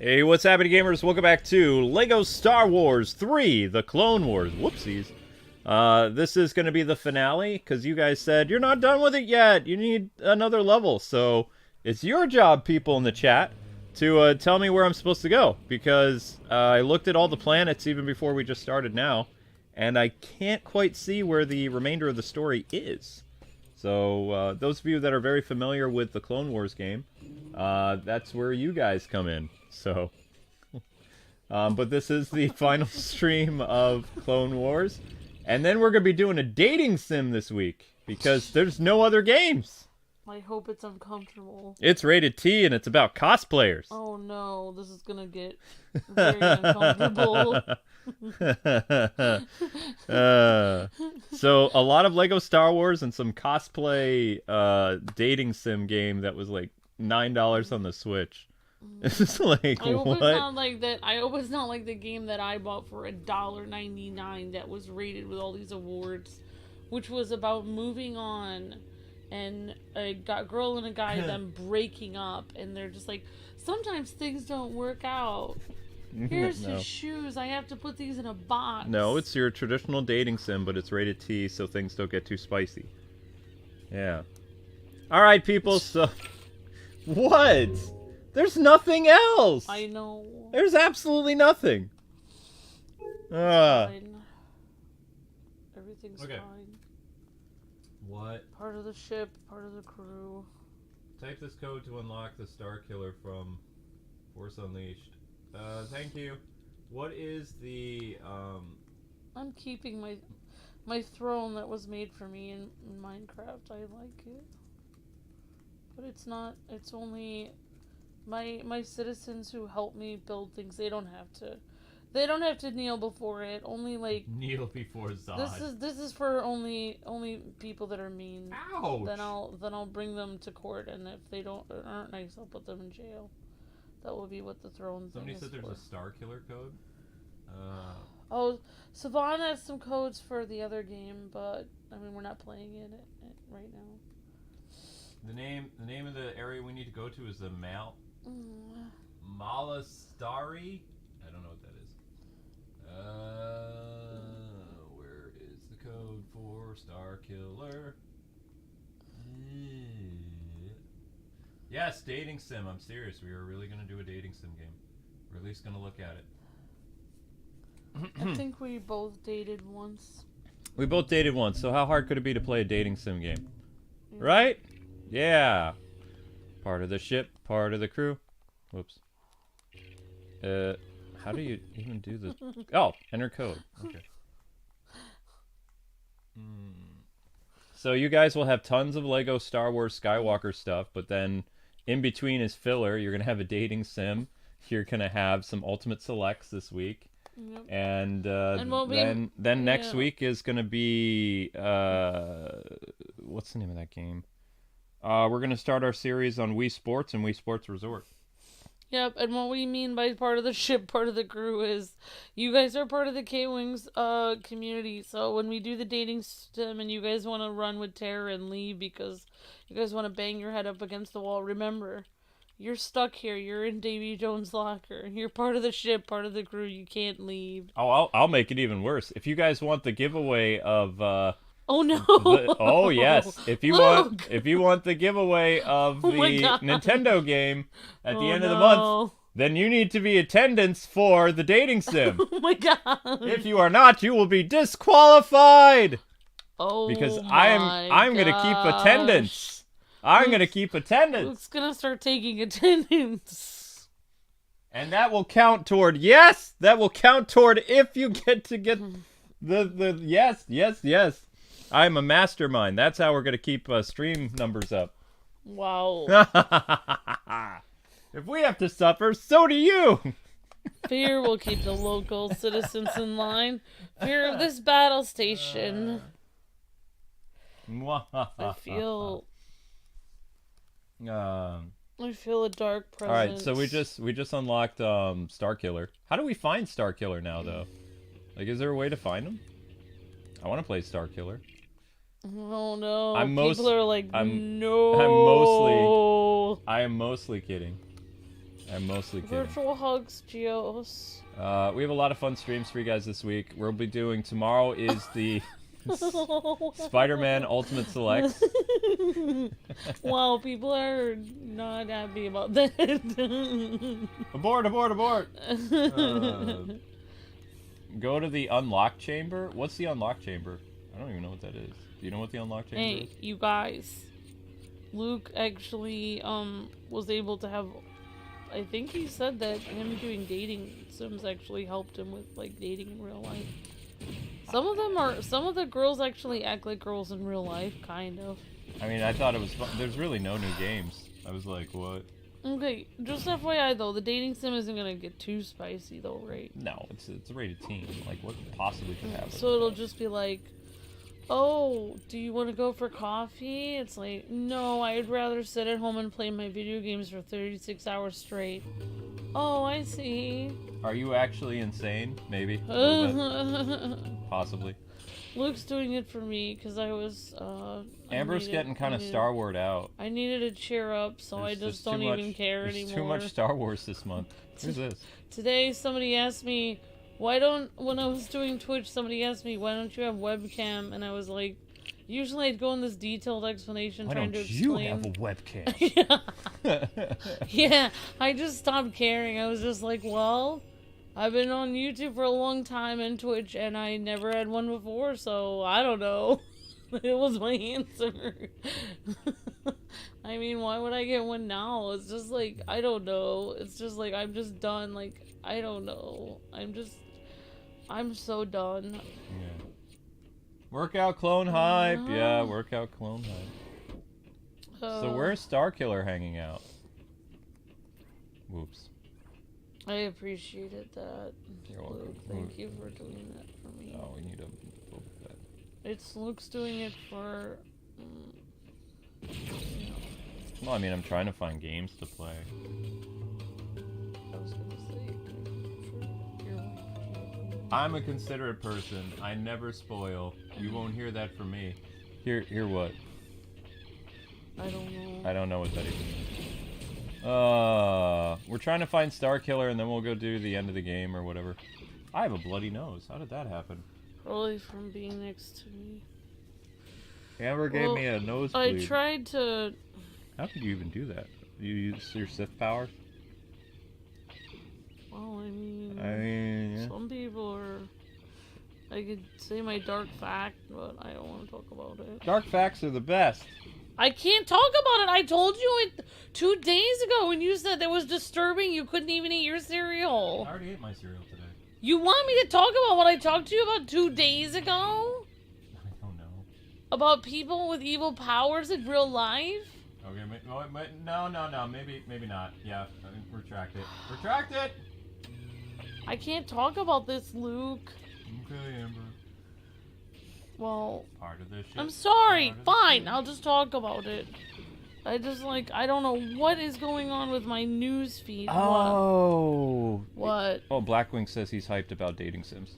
Hey, what's happening, gamers? Welcome back to LEGO Star Wars 3, The Clone Wars. Whoopsies. This is going to be the finale, because you guys said, you're not done with it yet, you need another level. So, it's your job, people in the chat, to tell me where I'm supposed to go. Because I looked at all the planets even before we just started now, and I can't quite see where the remainder of the story is. So, those of you that are very familiar with the Clone Wars game, that's where you guys come in. So, but this is the final stream of Clone Wars. And then we're going to be doing a dating sim this week, because there's no other games. I hope it's uncomfortable. It's rated T, and it's about cosplayers. Oh no, this is going to get very uncomfortable. So, a lot of LEGO Star Wars and some cosplay dating sim game that was like $9 on the Switch. It's like, I hope what? it's not like that. I hope it's not like the game that I bought for $1.99 that was rated with all these awards, which was about moving on, and a girl and a guy them breaking up, and they're just like, sometimes things don't work out. Here's his shoes. I have to put these in a box. No, it's your traditional dating sim, but it's rated T, so things don't get too spicy. Yeah. All right, people. So, what? There's nothing else! I know. There's absolutely nothing. Fine. Everything's Okay. fine. What? Part of the ship, part of the crew. Type this code to unlock the Star Killer from Force Unleashed. Thank you. What is the, I'm keeping my throne that was made for me in Minecraft. I like it. But it's not, it's only my citizens who help me build things. They don't have to kneel before it. Only like kneel before Zod. This is for only people that are mean. Ouch! Then I'll bring them to court, and if they aren't nice, I'll put them in jail. That will be what the throne Somebody thing is said there's for. a Star Killer code. Oh, Savannah has some codes for the other game, but I mean we're not playing it right now. The name of the area we need to go to is the Malastari? I don't know what that is. Where is the code for Star Killer? Yes, dating sim. I'm serious. We are really going to do a dating sim game. We're at least going to look at it. I think we both dated once. We both dated once, so how hard could it be to play a dating sim game? Yeah. Right? Yeah. Part of the ship, part of the crew. Whoops. How do you even do this? Oh, enter code. Okay. So you guys will have tons of LEGO Star Wars Skywalker stuff, but then in between is filler. You're going to have a dating sim. You're going to have some Ultimate Selects this week. Yep. And then next week is going to be... what's the name of that game? We're going to start our series on Wii Sports and Wii Sports Resort. Yep, and what we mean by part of the ship, part of the crew is you guys are part of the Kwings community. So when we do the dating sim and you guys want to run with terror and leave because you guys want to bang your head up against the wall, remember, you're stuck here. You're in Davy Jones' locker. You're part of the ship, part of the crew. You can't leave. Oh, I'll make it even worse. If you guys want the giveaway of... Oh no! Oh yes! If you want the giveaway of the Nintendo game at the end of the month, then you need to be attendance for the dating sim. Oh my god! If you are not, you will be disqualified. Oh, because I'm gonna keep attendance. I'm gonna keep attendance. Luke's gonna start taking attendance. And that will count toward that will count toward if you get the yes. I'm a mastermind. That's how we're going to keep stream numbers up. Wow. If we have to suffer, so do you. Fear will keep the local citizens in line. Fear of this battle station. I feel a dark presence. All right, so we just unlocked Star Killer. How do we find Star Killer now, though? Like, is there a way to find him? I want to play Star Killer. Oh no! People are like, no. I am mostly kidding. I'm mostly kidding. Virtual hugs, Geos. We have a lot of fun streams for you guys this week. We'll be doing, tomorrow is the Spider-Man Ultimate Selects. Wow, people are not happy about that. Abort, abort, abort! Go to the unlock chamber? What's the unlock chamber? I don't even know what that is. Do you know what the unlock chamber is? Hey, you guys. Luke actually was able to have, I think he said that him doing dating sims actually helped him with like dating in real life. Some of the girls actually act like girls in real life, kind of. I mean, I thought it was fun. There's really no new games. I was like, what? Okay, just FYI though, the dating sim isn't gonna get too spicy though, right? No, it's a rated teen. Like, what possibly could happen? So it'll just be like, oh, do you want to go for coffee? It's like, no, I'd rather sit at home and play my video games for 36 hours straight. Oh, I see. Are you actually insane? Maybe. Possibly. Luke's doing it for me because I was. Amber's getting kind of Star Wars out. I needed to cheer up, so I just don't even care anymore. There's too much Star Wars this month. Who's this? Today, somebody asked me, when I was doing Twitch, somebody asked me, why don't you have webcam? And I was like, usually I'd go in this detailed explanation trying to explain. Why don't you have a webcam? Yeah, I just stopped caring. I was just like, well, I've been on YouTube for a long time and Twitch, and I never had one before, so I don't know. It was my answer. I mean, why would I get one now? It's just like, I don't know. It's just like, I'm just done. Like, I don't know. I'm so done. Yeah. Workout clone hype. Yeah, workout clone hype. So where's Starkiller hanging out? Whoops. I appreciated that. You're welcome. Luke, thank you for doing that for me. Oh, we need a little bit. It's Luke's doing it for. Well, I mean, I'm trying to find games to play. I was gonna say. I'm a considerate person. I never spoil. You won't hear that from me. Hear what? I don't know. I don't know what that even means. We're trying to find Starkiller, and then we'll go do the end of the game or whatever. I have a bloody nose. How did that happen? Probably from being next to me. Amber gave me a nosebleed. I tried to. How could you even do that? You use your Sith power? Well, I mean, yeah. some people are. I could say my dark fact, but I don't want to talk about it. Dark facts are the best. I can't talk about it. I told you it 2 days ago when you said that was disturbing. You couldn't even eat your cereal. I already ate my cereal today. You want me to talk about what I talked to you about 2 days ago? I don't know. About people with evil powers in real life? Okay, no, maybe not. Yeah, retract it. Retract it! I can't talk about this, Luke. Okay, Amber. Well, Part of this shit. I'm sorry. Fine, I'll just talk about it. I just I don't know what is going on with my news feed. Oh. What? Oh, Blackwing says he's hyped about dating sims.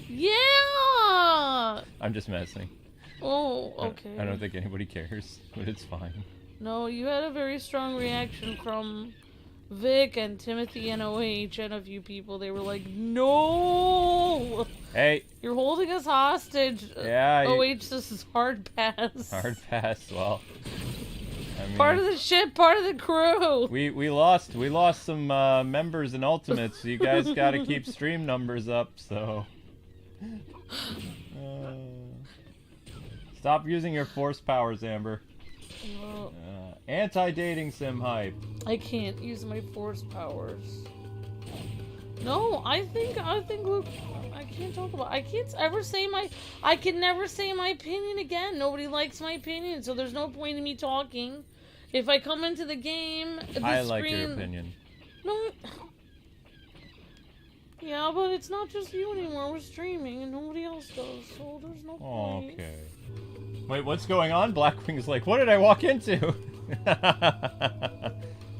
Yeah! I'm just messing. Oh, okay. I don't think anybody cares, but it's fine. No, you had a very strong reaction from Vic and Timothy and OH and a few people. They were like, no! Hey! You're holding us hostage. Yeah. OH, this is hard pass. Hard pass, well. I mean, part of the ship, part of the crew. We lost some members in Ultimate, so you guys gotta keep stream numbers up, so. Stop using your force powers, Amber. Anti-dating sim hype. I can't use my force powers. No, I think Luke, I can't talk about. I can never say my opinion again. Nobody likes my opinion, so there's no point in me talking. If I come into the game, I like your opinion. No. Yeah, but it's not just you anymore. We're streaming, and nobody else does, so there's no point. Okay. Wait, what's going on? Blackwing's like, what did I walk into?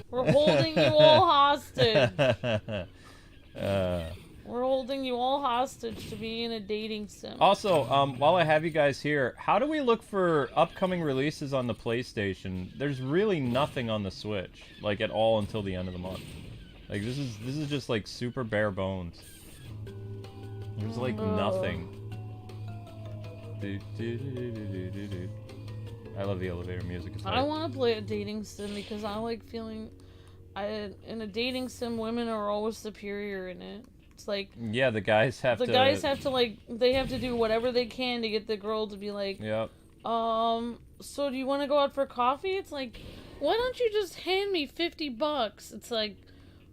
We're holding you all hostage. We're holding you all hostage to be in a dating sim. Also, while I have you guys here, how do we look for upcoming releases on the PlayStation? There's really nothing on the Switch, like at all until the end of the month. Like this is just like super bare bones. There's like nothing. I love the elevator music. I want to play a dating sim because I like feeling. In a dating sim, women are always superior in it. It's like yeah, the guys have to. The guys have to like they have to do whatever they can to get the girl to be like. Yep. So do you want to go out for coffee? It's like, why don't you just hand me $50? It's like,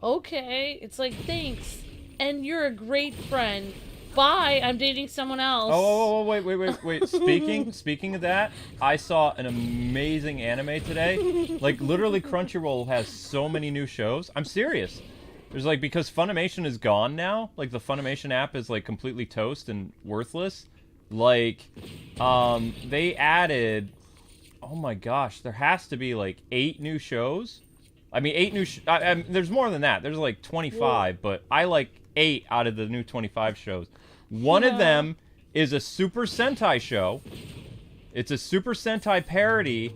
okay. It's like, thanks, and you're a great friend. Bye. I'm dating someone else. Oh, wait. Speaking of that, I saw an amazing anime today. Like, literally, Crunchyroll has so many new shows. I'm serious. There's, like, because Funimation is gone now. Like, the Funimation app is, like, completely toast and worthless. Like, they added... Oh, my gosh. There has to be, like, 8 new shows. I mean, 8 new... there's more than that. There's, like, 25. Whoa. But I like 8 out of the new 25 shows. One of them is a Super Sentai show. It's a Super Sentai parody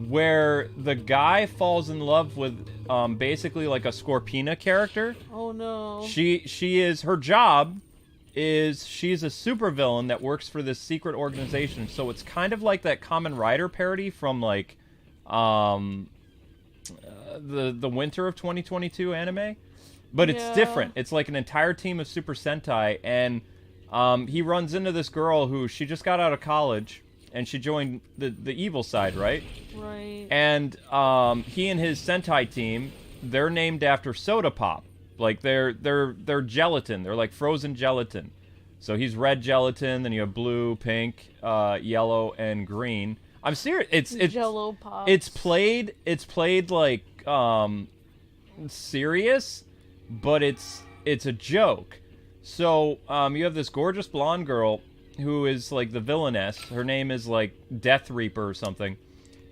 where the guy falls in love with basically like a Scorpina character. Oh no. She is her job is she's a supervillain that works for this secret organization. So it's kind of like that Kamen Rider parody from like the winter of 2022 anime. But it's different. It's like an entire team of Super Sentai, and he runs into this girl who she just got out of college, and she joined the evil side, right? Right. And he and his Sentai team, they're named after soda pop. Like they're gelatin. They're like frozen gelatin. So he's red gelatin, then you have blue, pink, yellow, and green. I'm serious. It's Jello pops. It's played like serious. But it's a joke. So you have this gorgeous blonde girl who is like the villainess. Her name is like Death Reaper or something.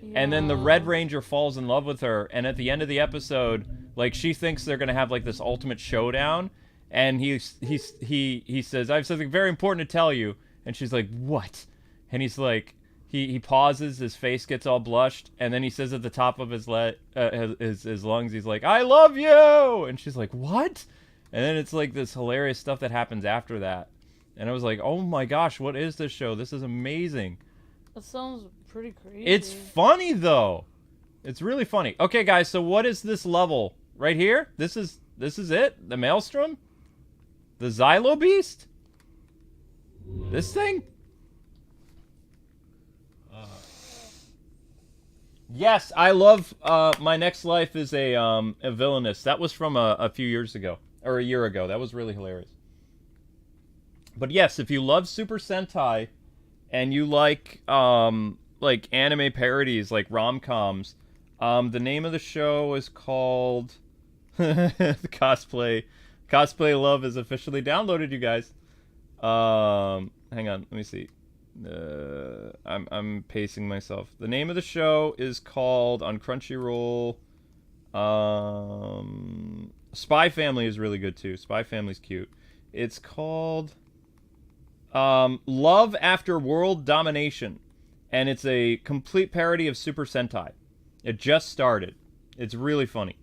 Yeah. And then the Red Ranger falls in love with her. And at the end of the episode, like she thinks they're gonna have like this ultimate showdown. And he says, "I have something very important to tell you." And she's like, "What?" And he's like, he pauses, his face gets all blushed, and then he says at the top of his lungs, he's like, "I love you!" And she's like, "What?" And then it's like this hilarious stuff that happens after that. And I was like, oh my gosh, what is this show? This is amazing. That sounds pretty crazy. It's funny, though. It's really funny. Okay, guys, so what is this level? Right here? This is it? The Maelstrom? The Zillo Beast? This thing? Yes, I love My Next Life is a Villainous. That was from a few years ago. Or a year ago. That was really hilarious. But yes, if you love Super Sentai and you like anime parodies, like rom-coms, the name of the show is called Cosplay Love is officially downloaded, you guys. Hang on, let me see. I'm pacing myself. The name of the show is called on Crunchyroll. Spy Family is really good too. Spy Family's cute. It's called Love After World Domination, and it's a complete parody of Super Sentai. It just started. It's really funny.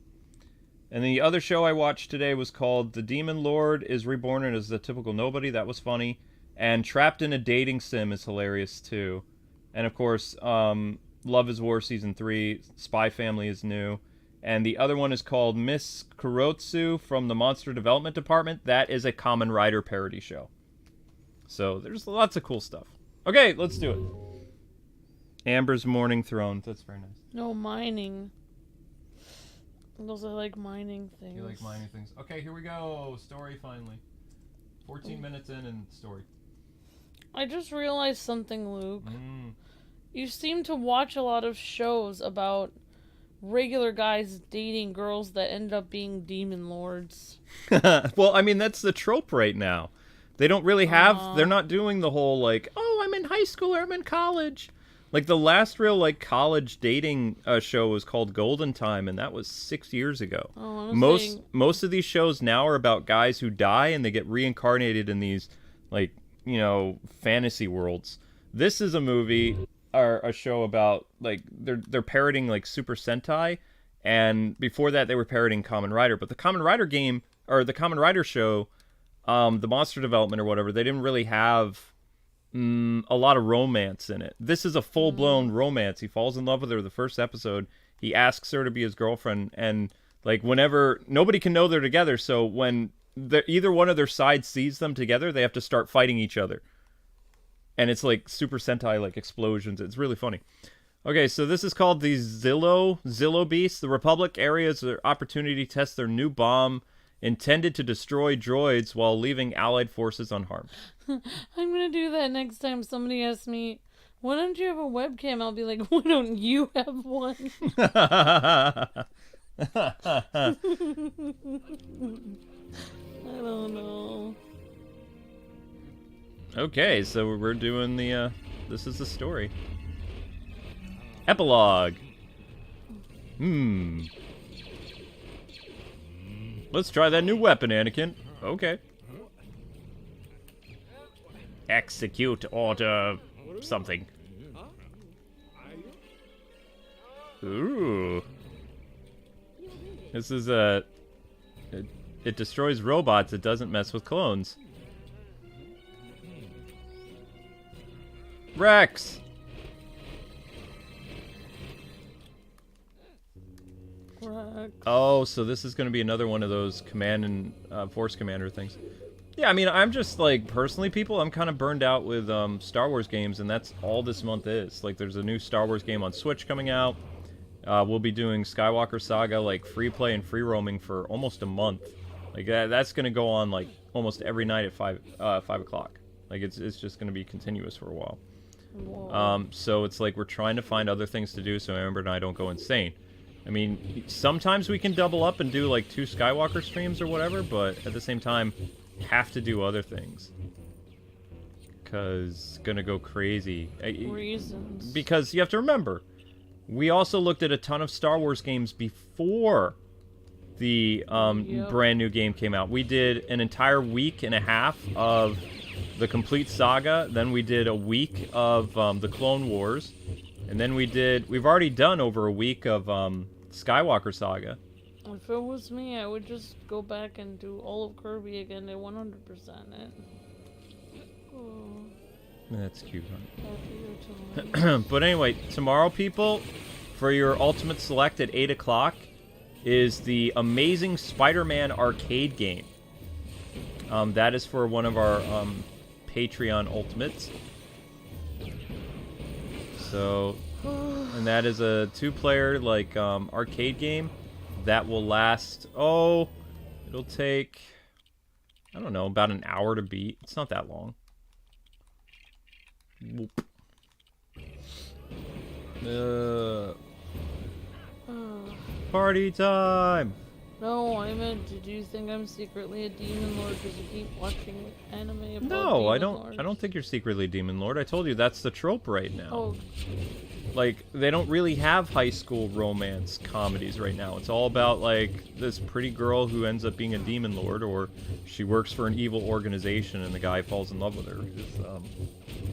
And the other show I watched today was called The Demon Lord is Reborn as the Typical Nobody. That was funny. And Trapped in a Dating Sim is hilarious too. And of course, Love is War Season 3, Spy Family is new. And the other one is called Miss Kurotsu from the Monster Development Department. That is a Kamen Rider parody show. So there's lots of cool stuff. Okay, let's do it. Amber's Morning Throne. That's very nice. No, mining. Those are like mining things. You like mining things. Okay, here we go. Story finally. 14 minutes in and story. I just realized something, Luke. You seem to watch a lot of shows about regular guys dating girls that end up being demon lords. Well, I mean, that's the trope right now. They don't really have... They're not doing the whole, like, oh, I'm in high school or I'm in college. Like, the last real, like, college dating show was called Golden Time, and that was 6 years ago. Oh, most of these shows now are about guys who die, and they get reincarnated in these, like, you know, fantasy worlds. This is a movie, or a show about, like, they're parroting, like, Super Sentai, And before that, they were parodying Kamen Rider. But the Kamen Rider game, or the Kamen Rider show, the monster development or whatever, they didn't really have a lot of romance in it. This is a full-blown romance. He falls in love with her the first episode. He asks her to be his girlfriend, and like whenever nobody can know they're together, so when either one of their sides sees them together, they have to start fighting each other. And it's like Super Sentai like explosions. It's really funny. Okay, so this is called the Zillo Beast. The Republic areas their opportunity to test their new bomb intended to destroy droids while leaving Allied forces unharmed. I'm gonna do that next time somebody asks me, why don't you have a webcam? I'll be like, why don't you have one? I don't know. Okay, so we're doing the, this is the story. Epilogue. Let's try that new weapon, Anakin. Okay. Execute order something. Ooh. This is a... It destroys robots. It doesn't mess with clones. Rex! Rex. Oh, so this is going to be another one of those command and force commander things. Yeah, I mean, I'm just, like, personally, people, I'm kind of burned out with Star Wars games, and that's all this month is. Like, there's a new Star Wars game on Switch coming out. We'll be doing Skywalker Saga, like, free play and free roaming for almost a month. Like, that's going to go on, like, almost every night at 5 o'clock. Like, it's just going to be continuous for a while. So it's like we're trying to find other things to do so Amber and I don't go insane. I mean, sometimes we can double up and do, like, 2 Skywalker streams or whatever, but at the same time, have to do other things. Because gonna go crazy. Reasons. Because you have to remember, we also looked at a ton of Star Wars games before the brand new game came out. We did an entire week and a half of the complete saga, then we did a week of the Clone Wars, and then we've already done over a week of Skywalker Saga. If it was me, I would just go back and do all of Kirby again and 100% it. Oh. That's cute, huh? But anyway, tomorrow, people, for your Ultimate Select at 8 o'clock, is the Amazing Spider-Man arcade game. That is for one of our Patreon Ultimates. So, and that is a 2-player, like, arcade game that will last, it'll take, I don't know, about an hour to beat. It's not that long. Whoop. Party time! No, I meant, did you think I'm secretly a demon lord because you keep watching anime about No, I don't. lords? I don't think you're secretly a demon lord. I told you that's the trope right now. Oh. Like, they don't really have high school romance comedies right now. It's all about, like, this pretty girl who ends up being a demon lord, or she works for an evil organization and the guy falls in love with her.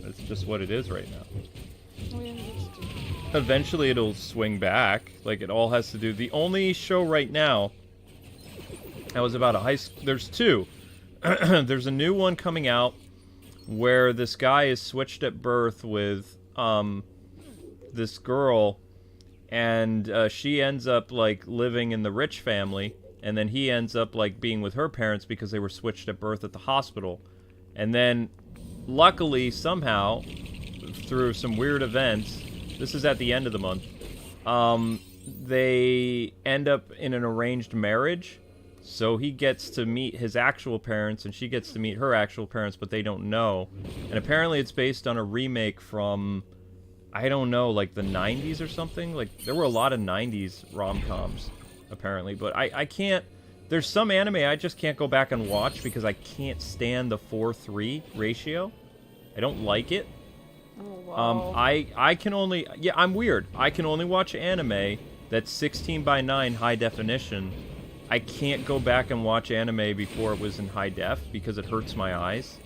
It's just what it is right now. Eventually it'll swing back. Like, it all has to do... The only show right now that was about a high school... There's 2. There's a new one coming out where this guy is switched at birth with this girl, and she ends up, like, living in the rich family, and then he ends up, like, being with her parents because they were switched at birth at the hospital. And then, luckily, somehow, through some weird events... This is at the end of the month. They end up in an arranged marriage, so he gets to meet his actual parents, and she gets to meet her actual parents, but they don't know. And apparently it's based on a remake from, I don't know, like the 90s or something? Like, there were a lot of 90s rom-coms, apparently, but I can't... There's some anime I just can't go back and watch because I can't stand the 4:3 ratio. I don't like it. Oh, wow. I can only... Yeah, I'm weird. I can only watch anime that's 16:9 high definition. I can't go back and watch anime before it was in high def because it hurts my eyes.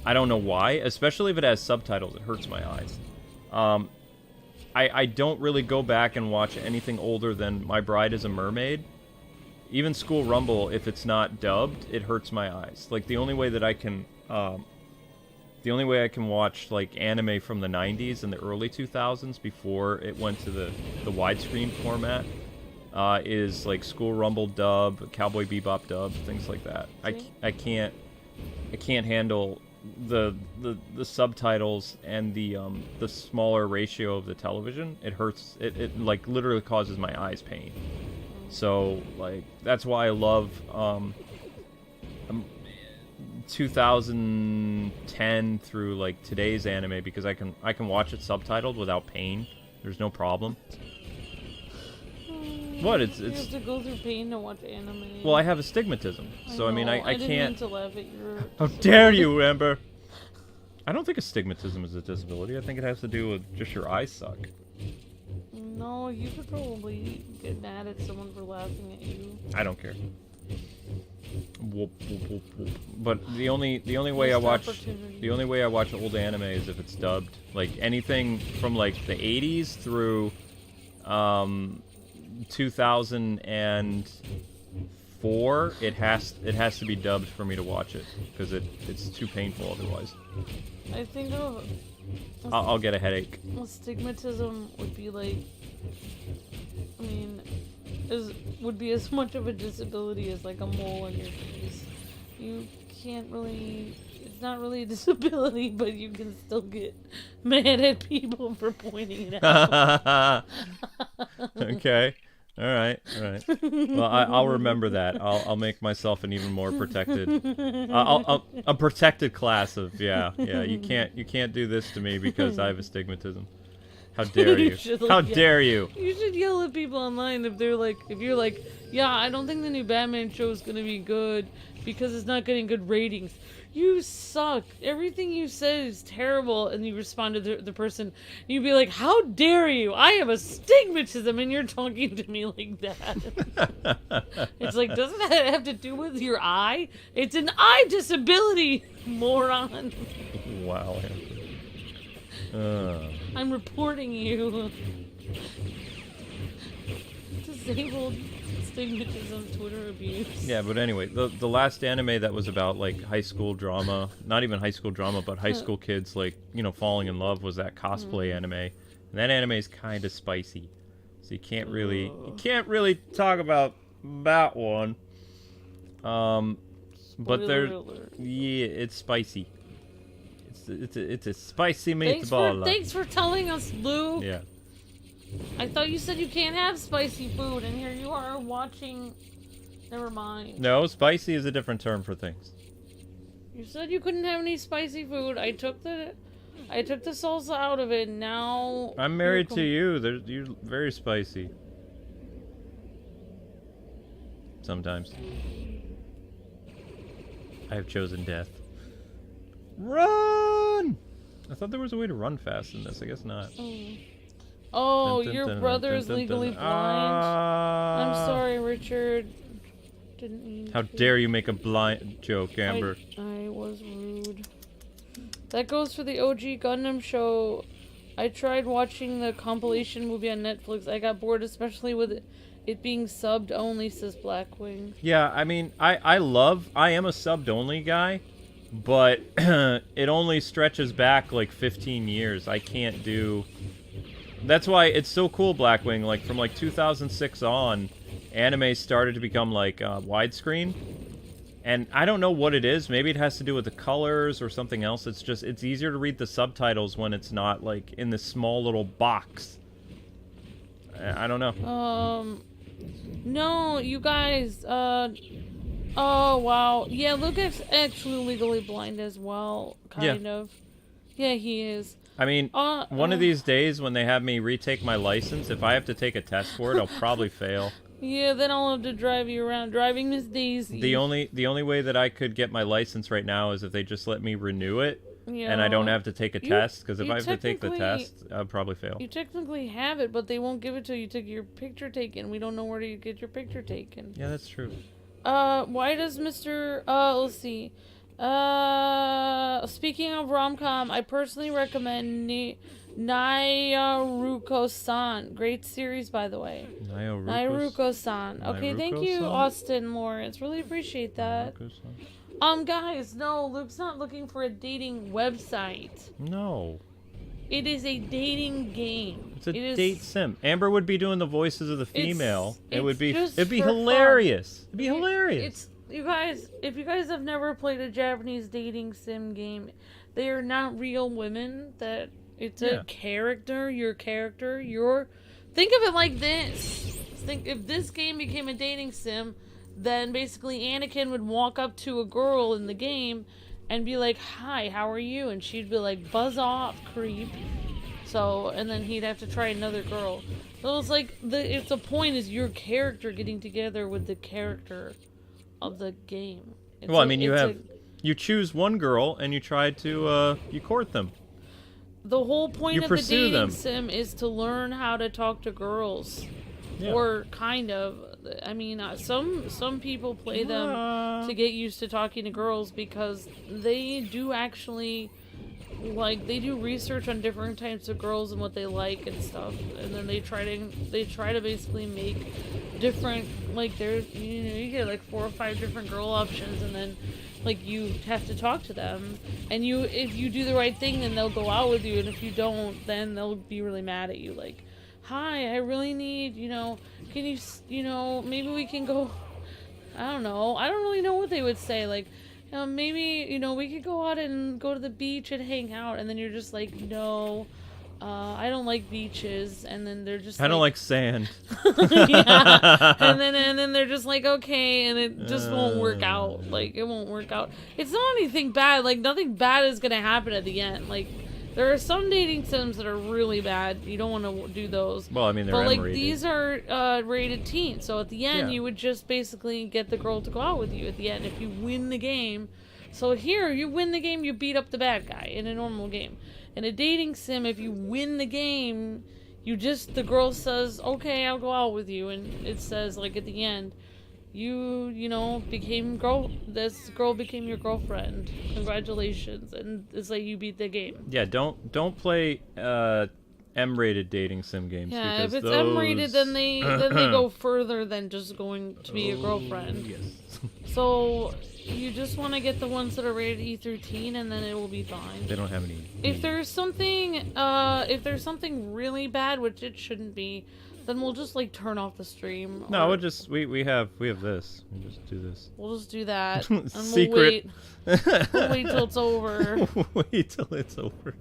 I don't know why. Especially if it has subtitles, it hurts my eyes. I don't really go back and watch anything older than My Bride is a Mermaid. Even School Rumble, if it's not dubbed, it hurts my eyes. Like, the only way that I can watch, like, anime from the 90s and the early 2000s before it went to the widescreen format is, like, School Rumble dub, Cowboy Bebop dub, things like that. I can't handle the subtitles and the smaller ratio of the television. It hurts. It like, literally causes my eyes pain. So, like, that's why I love 2010 through, like, today's anime, because I can watch it subtitled without pain. There's no problem. What? It's you have to go through pain to watch anime. Well, I have astigmatism, so I mean, I didn't can't. mean to laugh at your How dare you, Amber? I don't think astigmatism is a disability. I think it has to do with just your eyes suck. No, you could probably get mad at someone for laughing at you. I don't care. Whoop, whoop, whoop, whoop. But the only way I watch old anime is if it's dubbed. Like, anything from, like, the 80s through 2004, it has to be dubbed for me to watch it, because it's too painful otherwise. I think of I'll get a headache. astigmatism would be like, I mean, would be as much of a disability as, like, a mole on your face. You can't really, it's not really a disability, but you can still get mad at people for pointing it out. Okay. All right. Well, I'll remember that. I'll make myself an even more protected. A protected class of yeah. You can't do this to me because I have astigmatism. How dare you? How dare you? You should yell at people online if you're like, yeah, I don't think the new Batman show is gonna be good because it's not getting good ratings. You suck. Everything you said is terrible, and you respond to the person. You'd be like, how dare you? I have astigmatism, and you're talking to me like that. It's like, doesn't that have to do with your eye? It's an eye disability, moron. Wow. I'm reporting you. Disabled astigmatism Twitter abuse. Yeah, but anyway, the last anime that was about, like, high school drama, not even high school drama, but high school kids, like, you know, falling in love, was that cosplay anime. And that anime is kind of spicy. So you can't really talk about that one. But yeah, it's spicy. It's a spicy meatball. Thanks for telling us, Luke. Yeah. I thought you said you can't have spicy food, and here you are watching. Never mind. No, spicy is a different term for things. You said you couldn't have any spicy food. I took the salsa out of it. Now I'm married to you. You're very spicy. Sometimes. I have chosen death. Run! I thought there was a way to run fast in this. I guess not. Oh, your brother is legally blind. I'm sorry, Richard. Didn't mean How dare you make a blind joke, Amber? I was rude. That goes for the OG Gundam show. I tried watching the compilation movie on Netflix. I got bored, especially with it being subbed only, says Blackwing. Yeah, I mean, I am a subbed only guy, but it only stretches back like 15 years. I can't do... That's why it's so cool, Blackwing. Like, from like 2006 on, anime started to become like widescreen. And I don't know what it is. Maybe it has to do with the colors or something else. It's just, it's easier to read the subtitles when it's not like in this small little box. I don't know. No, you guys, oh, wow. Yeah, Luke is actually legally blind as well, kind of. Yeah, he is. I mean, one of these days when they have me retake my license, if I have to take a test for it, I'll probably fail. Yeah, then I'll have to drive you around, driving Miss Daisy. The only way that I could get my license right now is if they just let me renew it, and I don't have to take a test, because if I have to take the test, I'll probably fail. You technically have it, but they won't give it till you take your picture taken. We don't know where to get your picture taken. Yeah, that's true. Why does Mr. Let's see. Speaking of rom-com, I personally recommend Nairuko-san. Great series, by the way. Nairuko-san. Okay, thank you, Austin Lawrence. Really appreciate that. Guys, no, Luke's not looking for a dating website. No. It is a dating game. It's a date sim. Amber would be doing the voices of the female. It'd be hilarious. Fun. It'd be hilarious. You guys, if you guys have never played a Japanese dating sim game, they are not real women. That it's a character. Your character. Think of it like this. Think if this game became a dating sim, then basically Anakin would walk up to a girl in the game and be like, "Hi, how are you?" And she'd be like, "Buzz off, creep." So, and then he'd have to try another girl. So it's like it's the point is your character getting together with the character of the game. You choose one girl and you try to you court them. The whole point of the dating sim is to learn how to talk to girls, or kind of. I mean, some people play them to get used to talking to girls because they do actually they do research on different types of girls and what they like and stuff, and then they try to basically make different there's you get like 4 or 5 different girl options, and then you have to talk to them, and if you do the right thing then they'll go out with you, and if you don't then they'll be really mad at you, like, "Hi, I really need, can you, maybe we can go," I don't know, I don't really know what they would say, maybe, we could go out and go to the beach and hang out, and then you're just like, "No, I don't like beaches," and then they're just I don't like sand. Yeah, and then they're just like, "Okay," and it just won't work out, it won't work out. It's not anything bad, nothing bad is gonna happen at the end, there are some dating sims that are really bad. You don't want to do those. Well, I mean, they're M-rated. These are rated teen. So at the end, you would just basically get the girl to go out with you at the end if you win the game. So here, you win the game, you beat up the bad guy in a normal game. In a dating sim, if you win the game, the girl says, "Okay, I'll go out with you," and it says at the end, this girl became your girlfriend. Congratulations. And it's you beat the game. Yeah, don't play M-rated dating sim games. Yeah, if it's M-rated, then they go further than just going to be a girlfriend. Yes. So you just want to get the ones that are rated E through teen, and then it will be fine. They don't have any. If there's something really bad, which it shouldn't be, then we'll just turn off the stream. No, we'll just we have this. We'll just do this. We'll just do that. And Secret. We'll wait till it's over. Wait till it's over.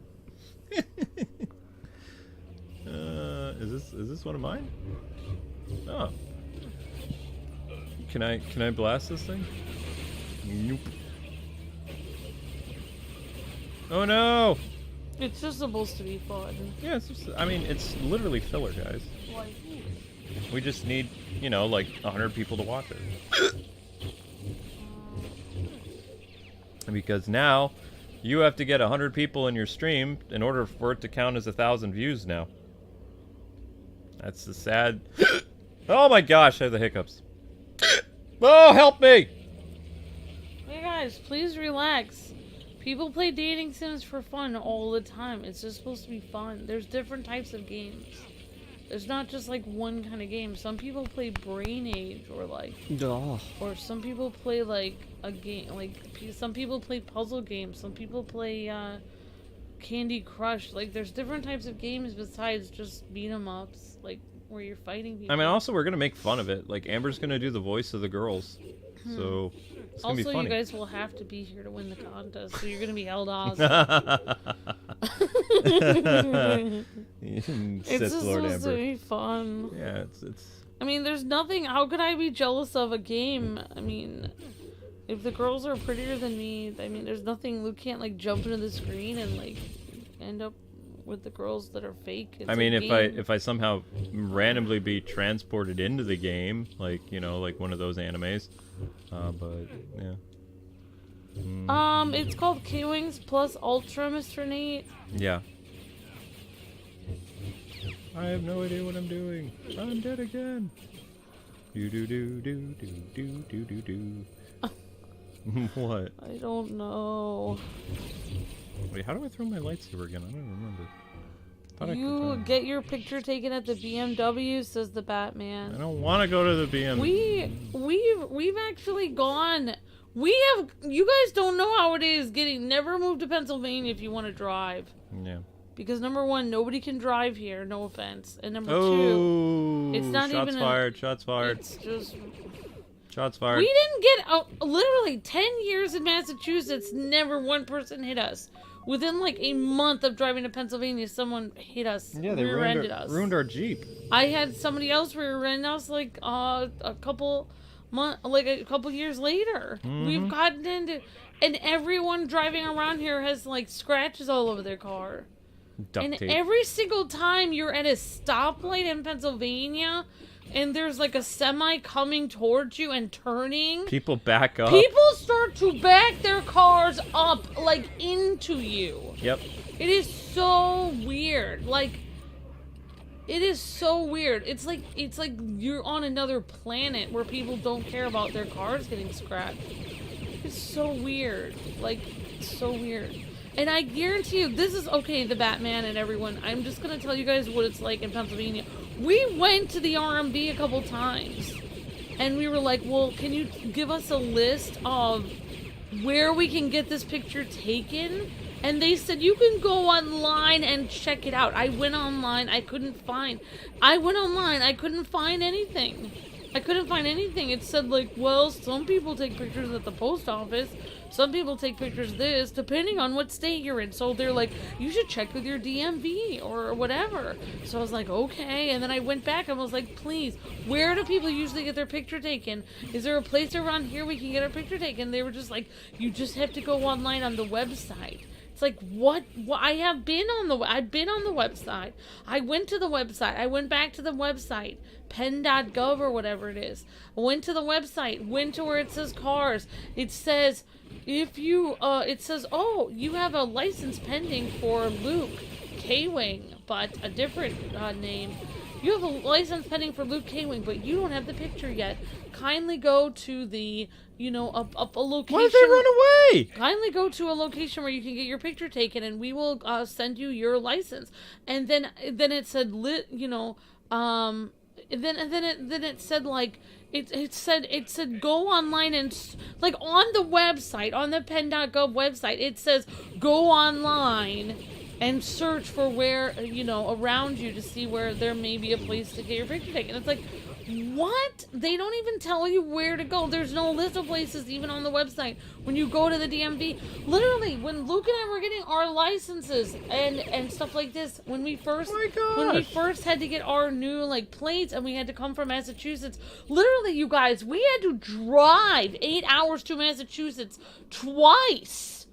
Is this one of mine? Oh. Can I blast this thing? Nope. Oh no! It's just supposed to be fun. Yeah, it's literally filler, guys. We just need, 100 people to watch it. Because now, you have to get 100 people in your stream in order for it to count as 1,000 views now. That's the sad... Oh my gosh, I have the hiccups. Oh, help me! Hey guys, please relax. People play dating sims for fun all the time. It's just supposed to be fun. There's different types of games. There's not just one kind of game. Some people play Brain Age or some people play a game some people play puzzle games. Some people play Candy Crush. There's different types of games besides just beat 'em ups, where you're fighting people. I mean, also we're gonna make fun of it. Amber's gonna do the voice of the girls, so it's gonna be funny. You guys will have to be here to win the contest, so you're gonna be held hostage. It's just supposed to be fun. Yeah, it's. I mean, there's nothing. How could I be jealous of a game? I mean, if the girls are prettier than me, I mean, there's nothing. Luke can't jump into the screen and end up with the girls that are fake. I mean, if I somehow randomly be transported into the game, like one of those animes, but yeah. It's called Kwings plus Ultra, Mr. Nate. Yeah. I have no idea what I'm doing. I'm dead again. Do do do do do do do do do. What? I don't know. Wait, how do I throw my lightsaber again? I don't remember. Thought I You could get your picture taken at the BMW, says the I Batman. don't want to go to the BM. We've actually gone. You guys don't know how it is never move to Pennsylvania if you want to drive. Yeah. Because number one, nobody can drive here, no offense. And number Oh, two, it's not shots even fired, shots fired. It's just Shots fired. we didn't get out literally 10 years in Massachusetts, never one person hit us. Within like a month of driving to Pennsylvania, someone hit us. Yeah, they rear-ended us. ruined our Jeep. I had somebody else rear-end us like a couple years later. We've gotten into, and everyone driving around here has like scratches all over their car. Duct tape. Every single time you're at a stoplight in Pennsylvania and there's like a semi coming towards you and turning, People back up. people start to back their cars up like into you. Yep. It is so weird. Like, it is so weird. It's like you're on another planet where people don't care about their cars getting scratched. It's so weird. Like, it's so weird. And I guarantee you, this is okay, the Batman and everyone. I'm just going to tell you guys what it's like in Pennsylvania. We went to the RMB a couple times. And we were like, well, can you give us a list of where we can get this picture taken? And they said, you can go online and check it out. I went online. I couldn't find anything. It said, like, well, some people take pictures at the post office. Some people take pictures this, depending on what state you're in. So they're like, you should check with your DMV or whatever. So I was like, okay. And then I went back and was like, please, where do people usually get their picture taken? Is there a place around here we can get our picture taken? They were just like, you just have to go online on the website. It's like, what? I've been on the website. I went to the website. I went back to the website, pen.gov or whatever it is. I went to the website, went to where it says cars. It says, oh, you have a license pending for Luke Kwing, but a different name. You have a license pending for Luke Kwing, but you don't have the picture yet. Kindly go to the, a location. Why did they run away? Kindly go to a location where you can get your picture taken, and we will send you your license. And then it said, it said like. It said go online and like on the website, on the pen.gov website, it says go online and search for where, around you to see where there may be a place to get your picture taken. It's like, what? They don't even tell you where to go. There's no list of places even on the website. When you go to the DMV, literally, when Luke and I were getting our licenses and stuff like this, when we first had to get our new plates and we had to come from Massachusetts, literally, you guys, we had to drive 8 hours to Massachusetts twice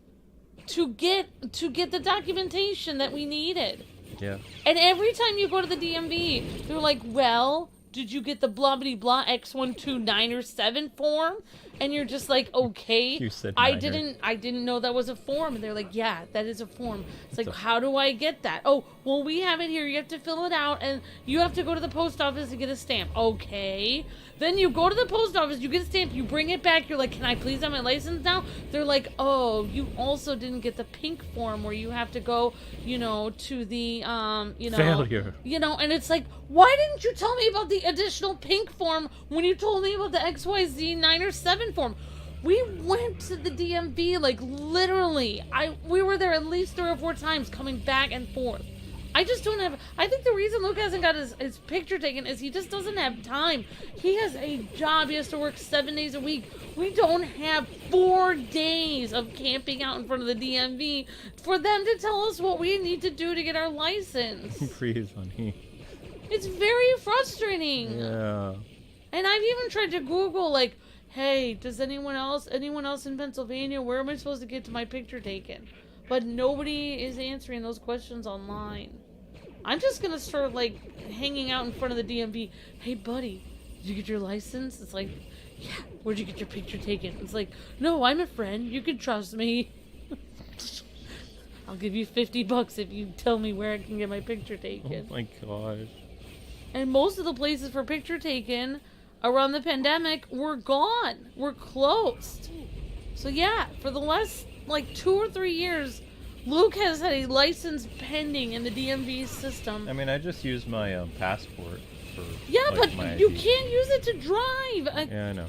to get the documentation that we needed. Yeah. And every time you go to the DMV, they're like, well, did you get the blah blah blah X129 form? And you're just like, okay. You said I niner. didn't know that was a form. And they're like, yeah, that is a form. It's like, how do I get that? Oh, well, we have it here. You have to fill it out, and you have to go to the post office to get a stamp. Okay. Then you go to the post office, you get a stamp, you bring it back, you're like, can I please have my license now? They're like, oh, you also didn't get the pink form where you have to go, to the, Failure. And it's like, why didn't you tell me about the additional pink form when you told me about the XYZ 9 or 7 form? We went to the DMV, literally. We were there at least 3 or 4 times coming back and forth. I think the reason Luke hasn't got his picture taken is he just doesn't have time. He has a job. He has to work 7 days a week. We don't have 4 days of camping out in front of the DMV for them to tell us what we need to do to get our license. Freeze, honey. It's very frustrating. Yeah. And I've even tried to Google, hey, does anyone else in Pennsylvania, where am I supposed to get to my picture taken? But nobody is answering those questions online. I'm just gonna start, hanging out in front of the DMV. Hey, buddy, did you get your license? It's like, yeah, where'd you get your picture taken? It's like, no, I'm a friend. You can trust me. I'll give you $50 if you tell me where I can get my picture taken. Oh, my gosh. And most of the places for picture taken around the pandemic were gone. Were closed. So yeah, for the last like 2 or 3 years, Luke has had a license pending in the DMV system. I mean, I just used my passport for. Yeah, like, but my you ID. can't use it to drive. Yeah, I know.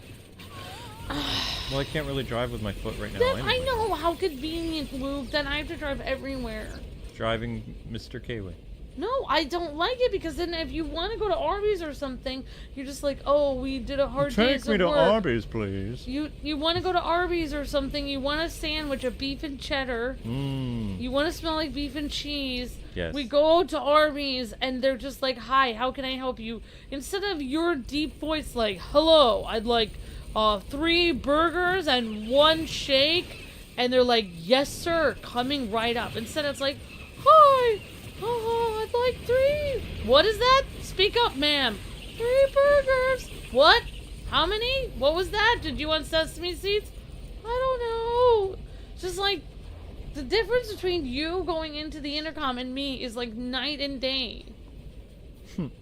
Well, I can't really drive with my foot right now. I Anyway. know how convenient, Luke. That I have to drive everywhere. Driving Mr. Kwing. No, I don't like it because then if you want to go to Arby's or something, you're just like, oh, we did a hard day's Take me to work. Arby's, please. You want to go to Arby's or something, you want a sandwich of beef and cheddar. Mmm. You want to smell like beef and cheese. Yes. We go to Arby's and they're just like, hi, how can I help you? Instead of your deep voice like, hello, I'd like 3 burgers and 1 shake. And they're like, yes, sir, coming right up. Instead it's like, hi, I'd like 3. What is that? Speak up, ma'am. 3 burgers. What? How many? What was that? Did you want sesame seeds? I don't know. Just like, the difference between you going into the intercom and me is like night and day.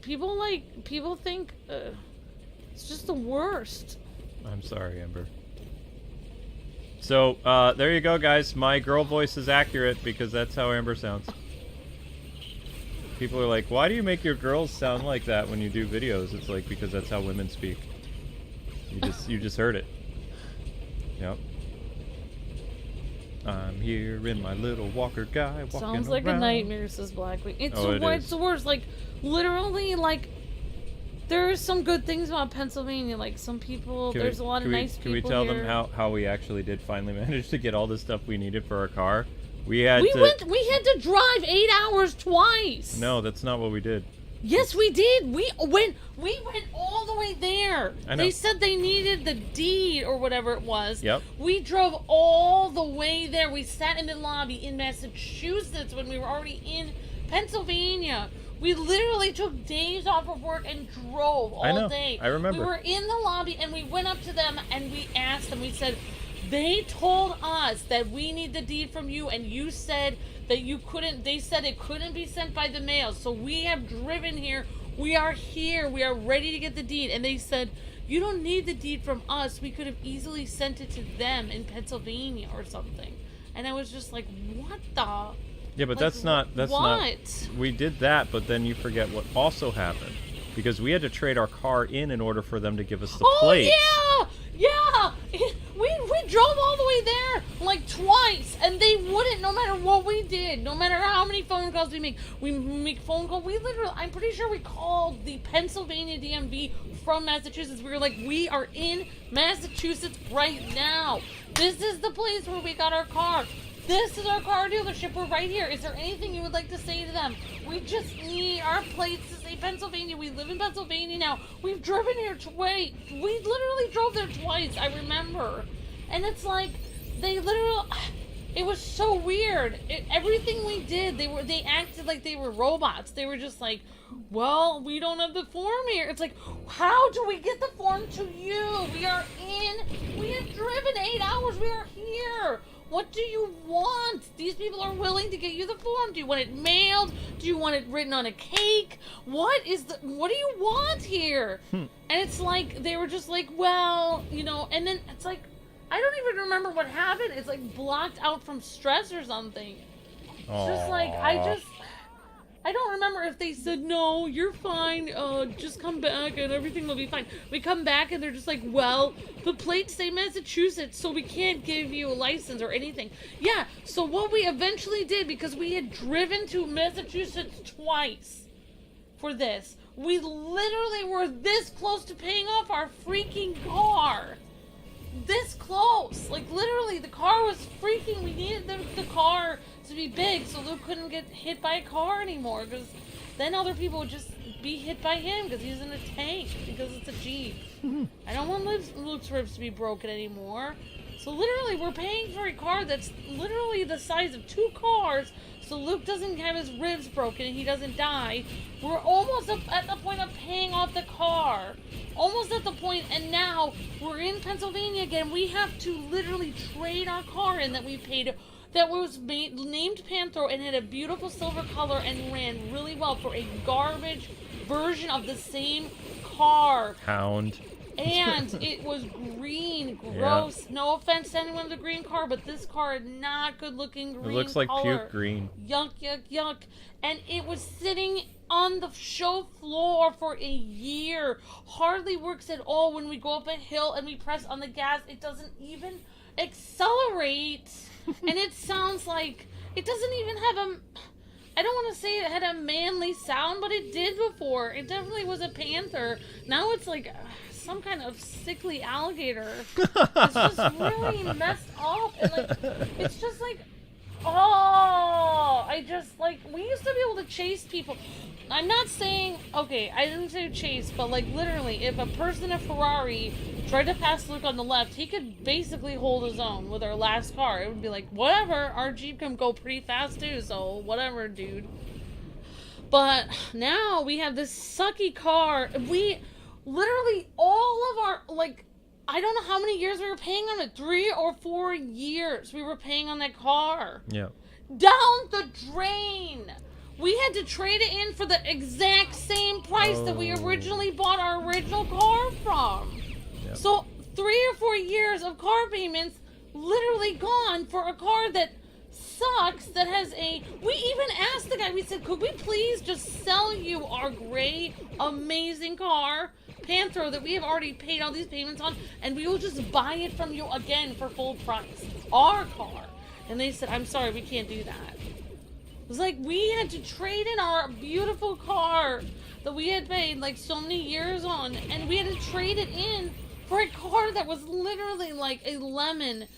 People think it's just the worst. I'm sorry, Amber. So, there you go, guys. My girl voice is accurate because that's how Amber sounds. People are like, why do you make your girls sound like that when you do videos? It's like, because that's how women speak. You just heard it. Yep. I'm here in my little walker guy walking Sounds like around. a nightmare, says Blackwing. It's It's the worst. Like, literally, like, there's some good things about Pennsylvania. Like, some people, there's a lot of nice people Can we tell here. them how we actually did finally manage to get all the stuff we needed for our car? We had We had to drive 8 hours twice. No, that's not what we did. Yes, we did. We went all the way there. I know. They said they needed the deed or whatever it was. Yep. We drove all the way there. We sat in the lobby in Massachusetts when we were already in Pennsylvania. We literally took days off of work and drove all day. I remember. We were in the lobby and we went up to them and we asked them. We said, they told us that we need the deed from you, and you said that you couldn't. They said it couldn't be sent by the mail. So we have driven here. We are here. We are ready to get the deed. And they said, you don't need the deed from us. We could have easily sent it to them in Pennsylvania or something. And I was just like, what the? Yeah, but Like, that's not. what? We did that, but then you forget what also happened. Because we had to trade our car in order for them to give us the plates. Yeah! We drove all the way there like twice, and they wouldn't, no matter what we did, no matter how many phone calls we make phone calls. We literally, I'm pretty sure we called the Pennsylvania DMV from Massachusetts. We were like, we are in Massachusetts right now. This is the place where we got our car. This is our car dealership. We're right here. Is there anything you would like to say to them? We just need our plates to say Pennsylvania. We live in Pennsylvania now. We've driven here twice. We literally drove there twice, I remember. And it's like, they literally, it was so weird. Everything we did, they acted like they were robots. They were just like, well, we don't have the form here. It's like, how do we get the form to you? We have driven 8 hours. We are here. What do you want? These people are willing to get you the form. Do you want it mailed? Do you want it written on a cake? What do you want here? And it's like, they were just like, well, and then it's like, I don't even remember what happened. It's like blocked out from stress or something. It's just like, I don't remember if they said, no, you're fine, just come back and everything will be fine. We come back and they're just like, well, the plates say Massachusetts, so we can't give you a license or anything. Yeah, so what we eventually did, because we had driven to Massachusetts twice for this, we literally were this close to paying off our freaking car. This close. Like, literally, the car was freaking, we needed the car to be big so Luke couldn't get hit by a car anymore, because then other people would just be hit by him because he's in a tank, because it's a Jeep. I don't want Luke's ribs to be broken anymore. So literally, we're paying for a car that's literally the size of 2 cars, so Luke doesn't have his ribs broken and he doesn't die. We're almost at the point of paying off the car. Almost at the point, and now we're in Pennsylvania again. We have to literally trade our car in that we paid, that was named Panther and had a beautiful silver color and ran really well, for a garbage version of the same car. Hound. And it was green, gross. Yeah. No offense to anyone with a green car, but this car is not good looking green. It looks like color. puke green. Yuck, yuck, yuck. And it was sitting on the show floor for a year. Hardly works at all. When we go up a hill and we press on the gas, it doesn't even accelerate. And it sounds like, it doesn't even have a, I don't want to say it had a manly sound, but it did before. It definitely was a panther. Now it's like some kind of sickly alligator. It's just really messed up. And like, it's just like, oh, I just, like, we used to be able to chase people. I'm not saying, okay, I didn't say chase, but like literally, if a person in a Ferrari tried to pass Luke on the left, he could basically hold his own with our last car. It would be like, whatever, our Jeep can go pretty fast too, so whatever, dude. But now we have this sucky car. We literally, all of our, like, I don't know how many years we were paying on it. 3 or 4 years we were paying on that car. Yeah. Down the drain. We had to trade it in for the exact same price that we originally bought our original car from. Yep. So 3 or 4 years of car payments literally gone for a car that sucks, that has a... We even asked the guy, we said, could we please just sell you our great, amazing car, Panther, that we have already paid all these payments on, and we will just buy it from you again for full price. Our car. And they said, I'm sorry, we can't do that. It was like we had to trade in our beautiful car that we had paid like so many years on, and we had to trade it in for a car that was literally like a lemon,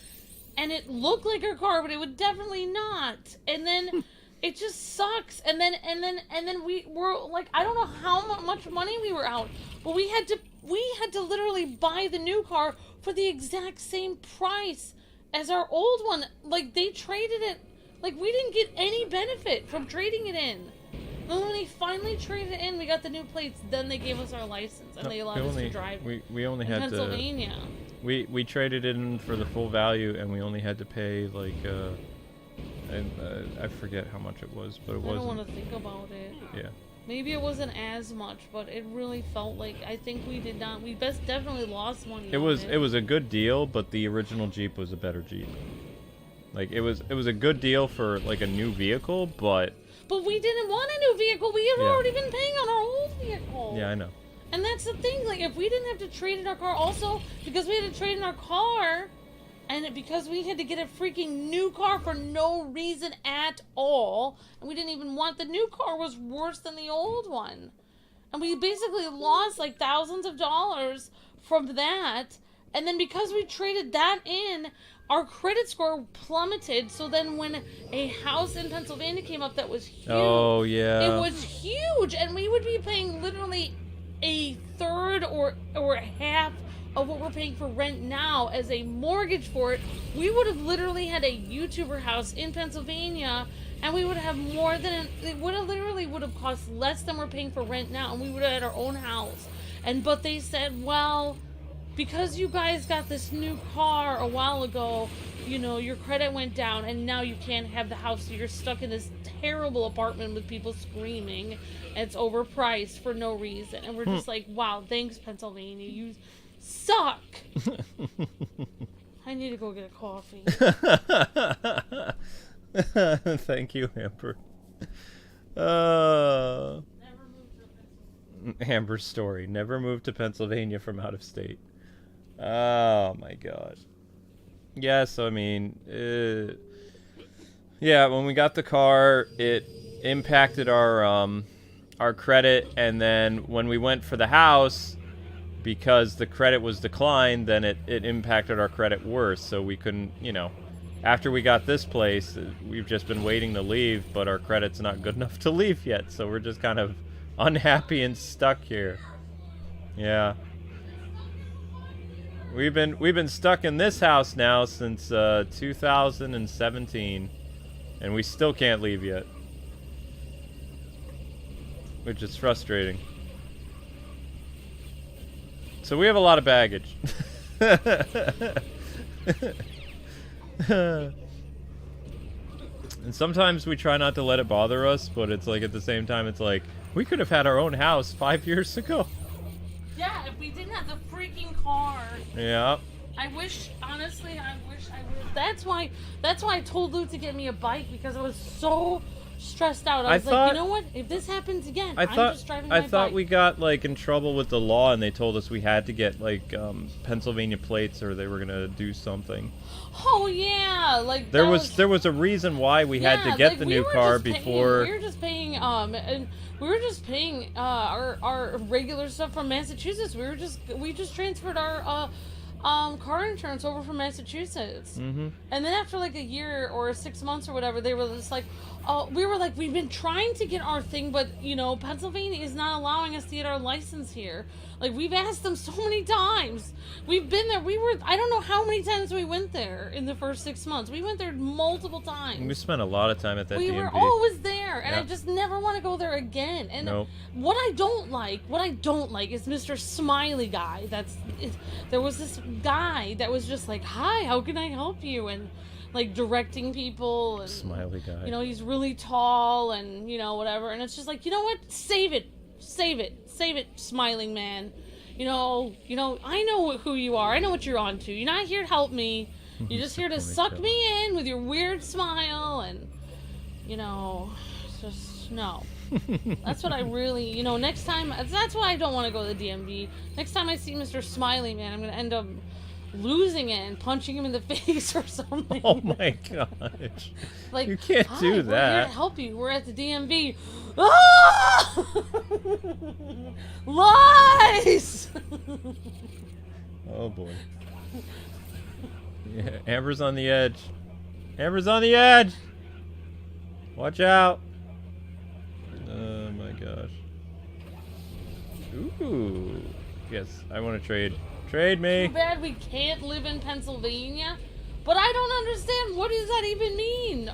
and it looked like our car, but it would definitely not. And then it just sucks. And then we were like, I don't know how much money we were out, but we had to literally buy the new car for the exact same price as our old one. Like, they traded it. Like, we didn't get any benefit from trading it in. And when we finally traded it in, we got the new plates, then they gave us our license, and they allowed us to drive we only in had Pennsylvania. We traded it in for the full value, and we only had to pay, like, I forget how much it was, but it wasn't. I don't want to think about it. Yeah. Maybe it wasn't as much, but it really felt like, I think we did not, we definitely lost money. It was a good deal, but the original Jeep was a better Jeep. Like, it was a good deal for, like, a new vehicle, but... But we didn't want a new vehicle. We had already been paying on our old vehicle. Yeah, I know. And that's the thing. Like, if we didn't have to trade in our car, also, because we had to trade in our car, and because we had to get a freaking new car for no reason at all, and we didn't even want the new car, was worse than the old one. And we basically lost, like, thousands of dollars from that. And then because we traded that in, our credit score plummeted. So then when a house in Pennsylvania came up that was huge. Oh, yeah. It was huge. And we would be paying literally a third or half of what we're paying for rent now as a mortgage for it. We would have literally had a YouTuber house in Pennsylvania, and we would have more than, it would have literally would have cost less than we're paying for rent now, and we would have had our own house. But they said, well, because you guys got this new car a while ago, you know, your credit went down, and now you can't have the house, so you're stuck in this terrible apartment with people screaming, and it's overpriced for no reason. And we're just like, wow, thanks, Pennsylvania, you suck. I need to go get a coffee. Thank you, Amber. Amber's story. Never moved to Pennsylvania from out of state. Oh my god. Yeah, so I mean, yeah, when we got the car, it impacted our credit, and then when we went for the house, because the credit was declined, then it impacted our credit worse, so we couldn't, you know, after we got this place, we've just been waiting to leave, but our credit's not good enough to leave yet, so we're just kind of unhappy and stuck here. Yeah. We've been stuck in this house now since 2017, and we still can't leave yet, which is frustrating. So we have a lot of baggage. And sometimes we try not to let it bother us, but it's like at the same time, it's like we could have had our own house 5 years ago. Yeah, if we didn't have the freaking Yeah. I wish, honestly, I wish I would. That's why I told Luke to get me a bike, because I was so stressed out. I was like, you know what? If this happens again, I'm just driving my bike. I thought we got like in trouble with the law, and they told us we had to get like Pennsylvania plates, or they were gonna do something. Oh yeah, like there was a reason why we had to get the new car before. We were just paying and we were just paying our regular stuff from Massachusetts. We just transferred our car insurance over from Massachusetts. Mm-hmm. And then after like a year or 6 months or whatever, they were just like, we were like, we've been trying to get our thing, but Pennsylvania is not allowing us to get our license here. Like, we've asked them so many times. We've been there. I don't know how many times we went there in the first 6 months. We went there multiple times. We spent a lot of time at that DMV. We were always there, and I just never want to go there again. And what I don't like is Mr. Smiley guy. There was this guy that was just like, hi, how can I help you? And like directing people. And, Smiley guy. He's really tall and, whatever. And it's just like, you know what? Save it, smiling man. I know who you are. I know what you're on to. You're not here to help me. You're just here to suck me in with your weird smile and, just, no. That's what I really, next time, that's why I don't want to go to the DMV. Next time I see Mr. Smiley Man, I'm going to end up losing it and punching him in the face or something. Oh my gosh. Like, you can't do that. We're here to help you. We're at the DMV. Ah! Lies! Oh boy. Yeah, Amber's on the edge. Amber's on the edge! Watch out! Oh my gosh. Ooh. Yes, I want to trade. Trade me! Too bad we can't live in Pennsylvania. But I don't understand. What does that even mean?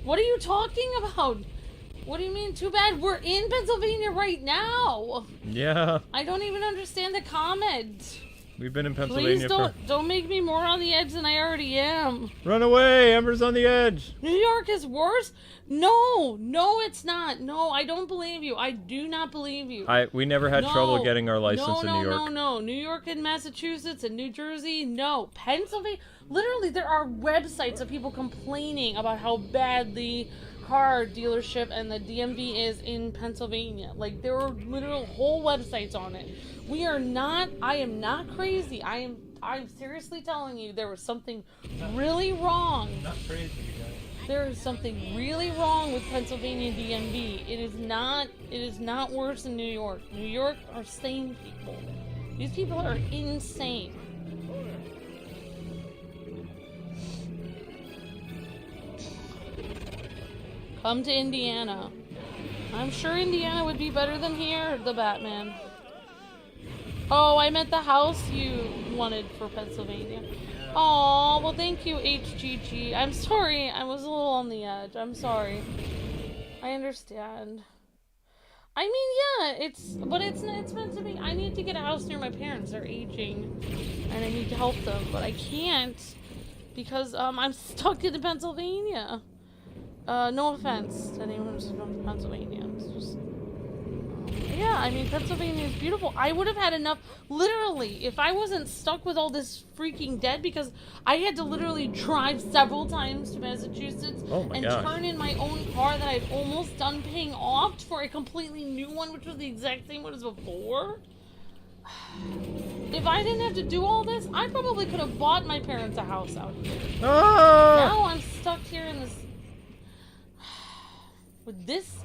What are you talking about? What do you mean, too bad? We're in Pennsylvania right now. Yeah. I don't even understand the comment. We've been in Pennsylvania. Please don't make me more on the edge than I already am. Run away! Amber's on the edge. New York is worse? No, it's not. No, I don't believe you. I do not believe you. We never had trouble getting our license in New York. No. New York and Massachusetts and New Jersey, no. Pennsylvania, literally there are websites of people complaining about how bad the car dealership and the DMV is in Pennsylvania. Like, there are literal whole websites on it. I am not crazy. I'm seriously telling you, there was something really wrong. I'm not crazy, you guys. There is something really wrong with Pennsylvania DMV. It is not worse than New York. New York are sane people. These people are insane. Come to Indiana. I'm sure Indiana would be better than here, the Batman. Oh, I meant the house you wanted for Pennsylvania. Oh, well, thank you, HGG. I'm sorry, I was a little on the edge. I'm sorry. I understand. I mean, yeah, it's meant to be. I need to get a house near my parents. They're aging, and I need to help them, but I can't because I'm stuck in Pennsylvania. No offense to anyone who's from Pennsylvania. It's just, yeah, I mean, Pennsylvania is beautiful. I would have had enough, literally, if I wasn't stuck with all this freaking debt, because I had to literally drive several times to Massachusetts and turn in my own car that I'd almost done paying off for a completely new one, which was the exact same one as before. If I didn't have to do all this, I probably could have bought my parents a house out here. Now I'm stuck here in this... with this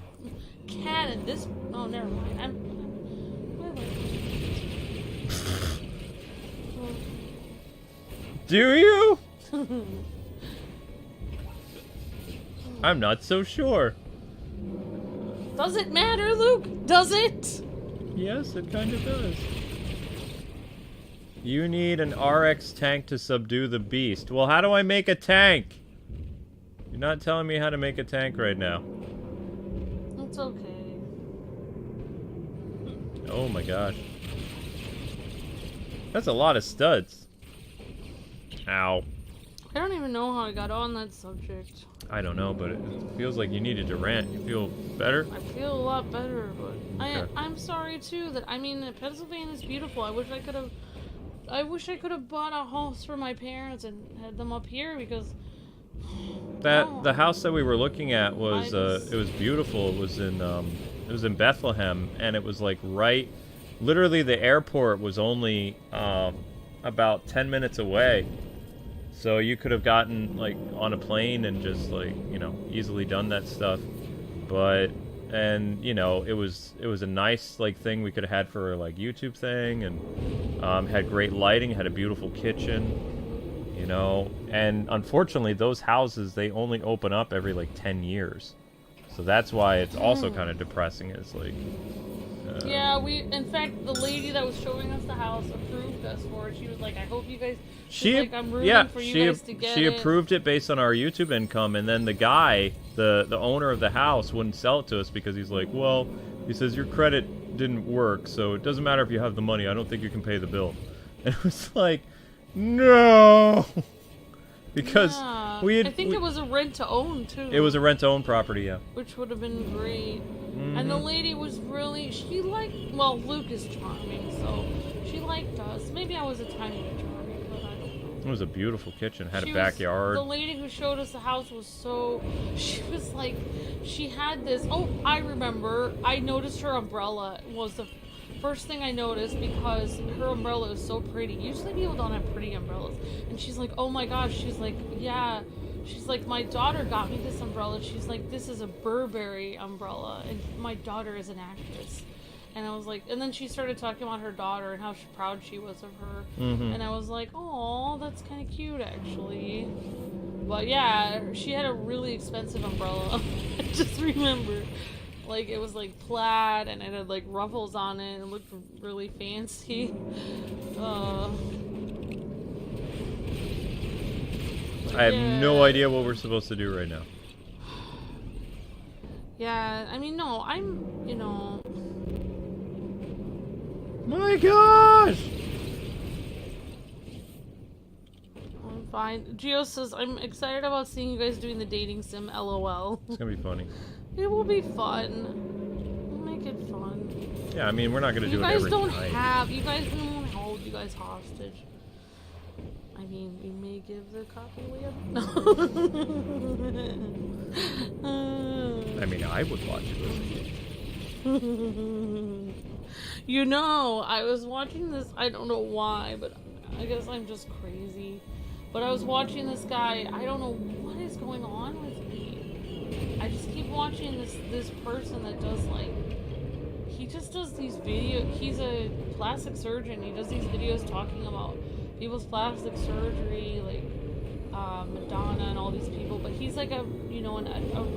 cat and this... Oh, never mind. Do you? I'm not so sure. Does it matter, Luke? Does it? Yes, it kind of does. You need an RX tank to subdue the beast. Well, how do I make a tank? You're not telling me how to make a tank right now. It's okay. Oh my gosh. That's a lot of studs. Ow. I don't even know how I got on that subject. I don't know, but it feels like you needed to rant. You feel better? I feel a lot better, but okay. I'm sorry too that, I mean, Pennsylvania is beautiful. I wish I could have I wish I could have bought a house for my parents and had them up here because the house that we were looking at was it was beautiful. It was in Bethlehem, and it was like literally the airport was only about 10 minutes away. So you could have gotten like on a plane and just like, you know, easily done that stuff. And you know, it was a nice like thing we could have had for like YouTube thing, and had great lighting, had a beautiful kitchen, you know. And unfortunately, those houses, they only open up every like 10 years. So that's why it's also kind of depressing. It's like yeah, in fact, the lady that was showing us the house approved us for it. She was like, I hope you guys, I'm rooting for you guys to get she approved it based on our YouTube income, and then the guy, the owner of the house, wouldn't sell it to us because he's like, well, he says, your credit didn't work, so it doesn't matter if you have the money, I don't think you can pay the bill. And it was like, no! Because I think it was a rent-to-own, too. It was a rent-to-own property, yeah. Which would have been great. And the lady was really, she liked, well, Luke is charming, so she liked us. Maybe I was a tiny bit charming, but I don't know. It was a beautiful kitchen, had a backyard. The lady who showed us the house was she was like, she had this, I remember, I noticed her umbrella was the first thing I noticed because her umbrella is so pretty. Usually people don't have pretty umbrellas. And she's like, oh my gosh, she's like, yeah. She's like, my daughter got me this umbrella. She's like, this is a Burberry umbrella, and my daughter is an actress. And I was like, and then she started talking about her daughter and how proud she was of her. And I was like, oh, that's kind of cute, actually. But yeah, she had a really expensive umbrella. I just remember. Like, it was like plaid, and it had like ruffles on it, and it looked really fancy. I have no idea what we're supposed to do right now. Yeah, I mean, no, I'm, you know... My gosh! I'm fine. Gio says, I'm excited about seeing you guys doing the dating sim, LOL. It's gonna be funny. It will be fun. We'll make it fun. Yeah, I mean, we're not gonna do it every night. You guys don't want to hold you guys hostage. I mean, we may give the copy away. I mean, I would watch it. You know, I was watching this, I don't know why, but I guess I'm just crazy. But I was watching this guy, I don't know what is going on with me. I just keep watching this person that does like, he just does these videos, he's a plastic surgeon, he does these videos talking about people's plastic surgery, like Madonna and all these people, but he's like a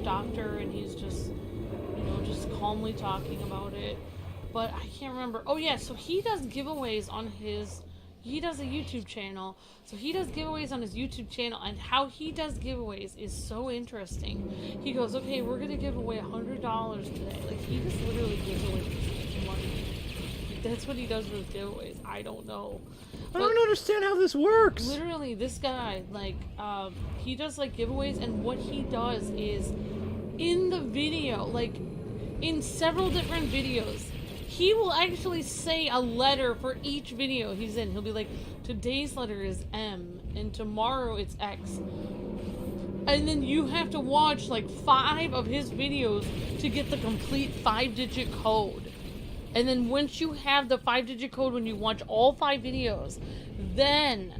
doctor, and he's just, you know, just calmly talking about it. But I can't remember. Oh yeah, so he does giveaways on he does a YouTube channel, so he does giveaways on his YouTube channel, and how he does giveaways is so interesting. He goes, okay, we're gonna give away $100 today. Like, he just literally gives away money. That's what he does with giveaways. I don't know. I don't understand how this works. Literally, this guy, like, he does, like, giveaways, and what he does is, in the video, like, in several different videos, he will actually say a letter for each video he's in. He'll be like, today's letter is M, and tomorrow it's X. And then you have to watch, like, 5 of his videos to get the complete 5-digit code. And then once you have the 5-digit code, when you watch all 5 videos, then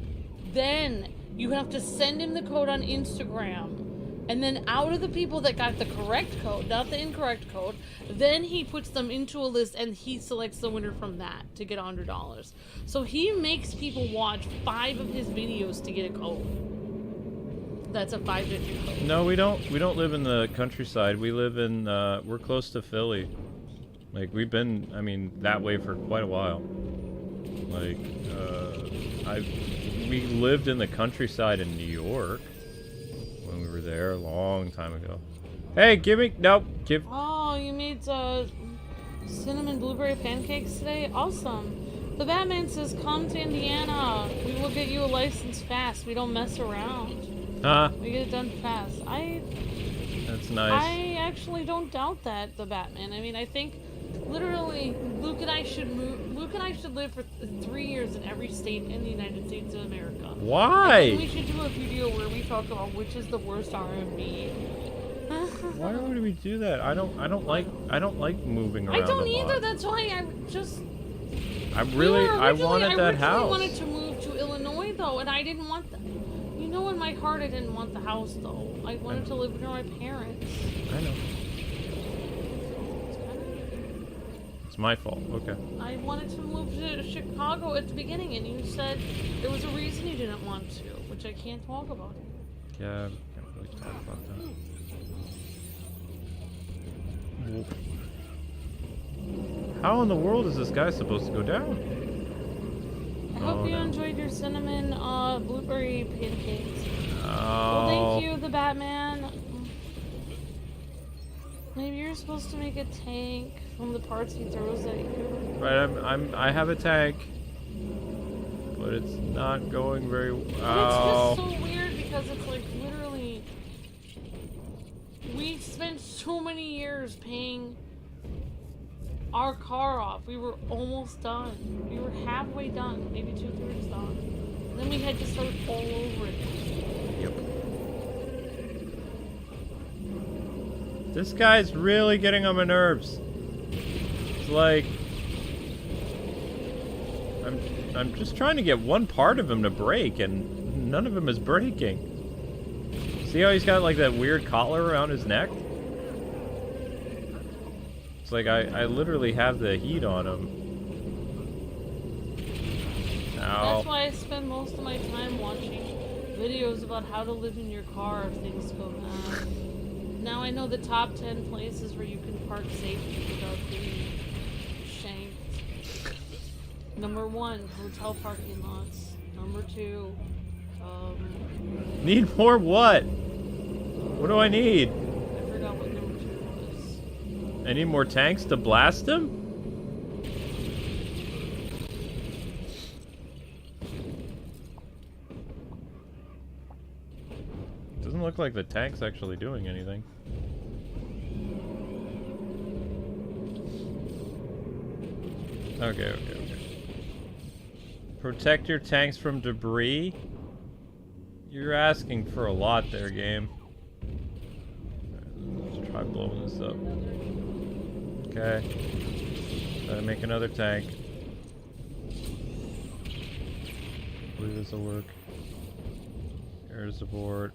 you have to send him the code on Instagram. And then out of the people that got the correct code, not the incorrect code, then he puts them into a list and he selects the winner from that to get $100. So he makes people watch 5 of his videos to get a code. That's a 5-digit code. No, we don't live in the countryside. We live in, we're close to Philly. Like, we've been, I mean, that way for quite a while. Like, we lived in the countryside in New York when we were there a long time ago. Hey, Oh, you made, cinnamon blueberry pancakes today? Awesome. The Batman says, come to Indiana. We will get you a license fast. We don't mess around. Huh? We get it done fast. That's nice. I actually don't doubt that, the Batman. I mean, I think Literally, Luke and I should move. Luke and I should live for 3 years in every state in the United States of America. Why? And then we should do a video where we talk about which is the worst R&B. Why would we do that? I don't like moving around. I don't a either. lot. That's why I wanted that house. I wanted to move to Illinois though, and I didn't want that. You know, in my heart, I didn't want the house though. I wanted to live near my parents. I know. It's my fault. Okay. I wanted to move to Chicago at the beginning, and you said there was a reason you didn't want to, which I can't talk about. Yeah, I can't really talk about that. How in the world is this guy supposed to go down? I hope you enjoyed your cinnamon blueberry pancakes. Oh. Well, thank you, the Batman. Maybe you're supposed to make a tank from the parts he throws at you. Right, I have a tank, but it's not going very well. It's just so weird because it's like literally, we spent so many years paying our car off. We were almost done. We were halfway done, maybe 2/3 done. And then we had to start all over again. Yep. This guy's really getting on my nerves. It's like I'm just trying to get one part of him to break, and none of him is breaking. See how he's got like that weird collar around his neck? It's like I literally have the heat on him. Ow. That's why I spend most of my time watching videos about how to live in your car if things go bad. Now I know the top 10 places where you can park safely without getting shanked. Number 1, hotel parking lots. Number 2, Need more what? What do I need? I forgot what number 2 was. I need more tanks to blast him? Doesn't look like the tank's actually doing anything. Okay. Protect your tanks from debris? You're asking for a lot there, game. Let's try blowing this up. Okay. Gotta make another tank. I believe this will work. Air support.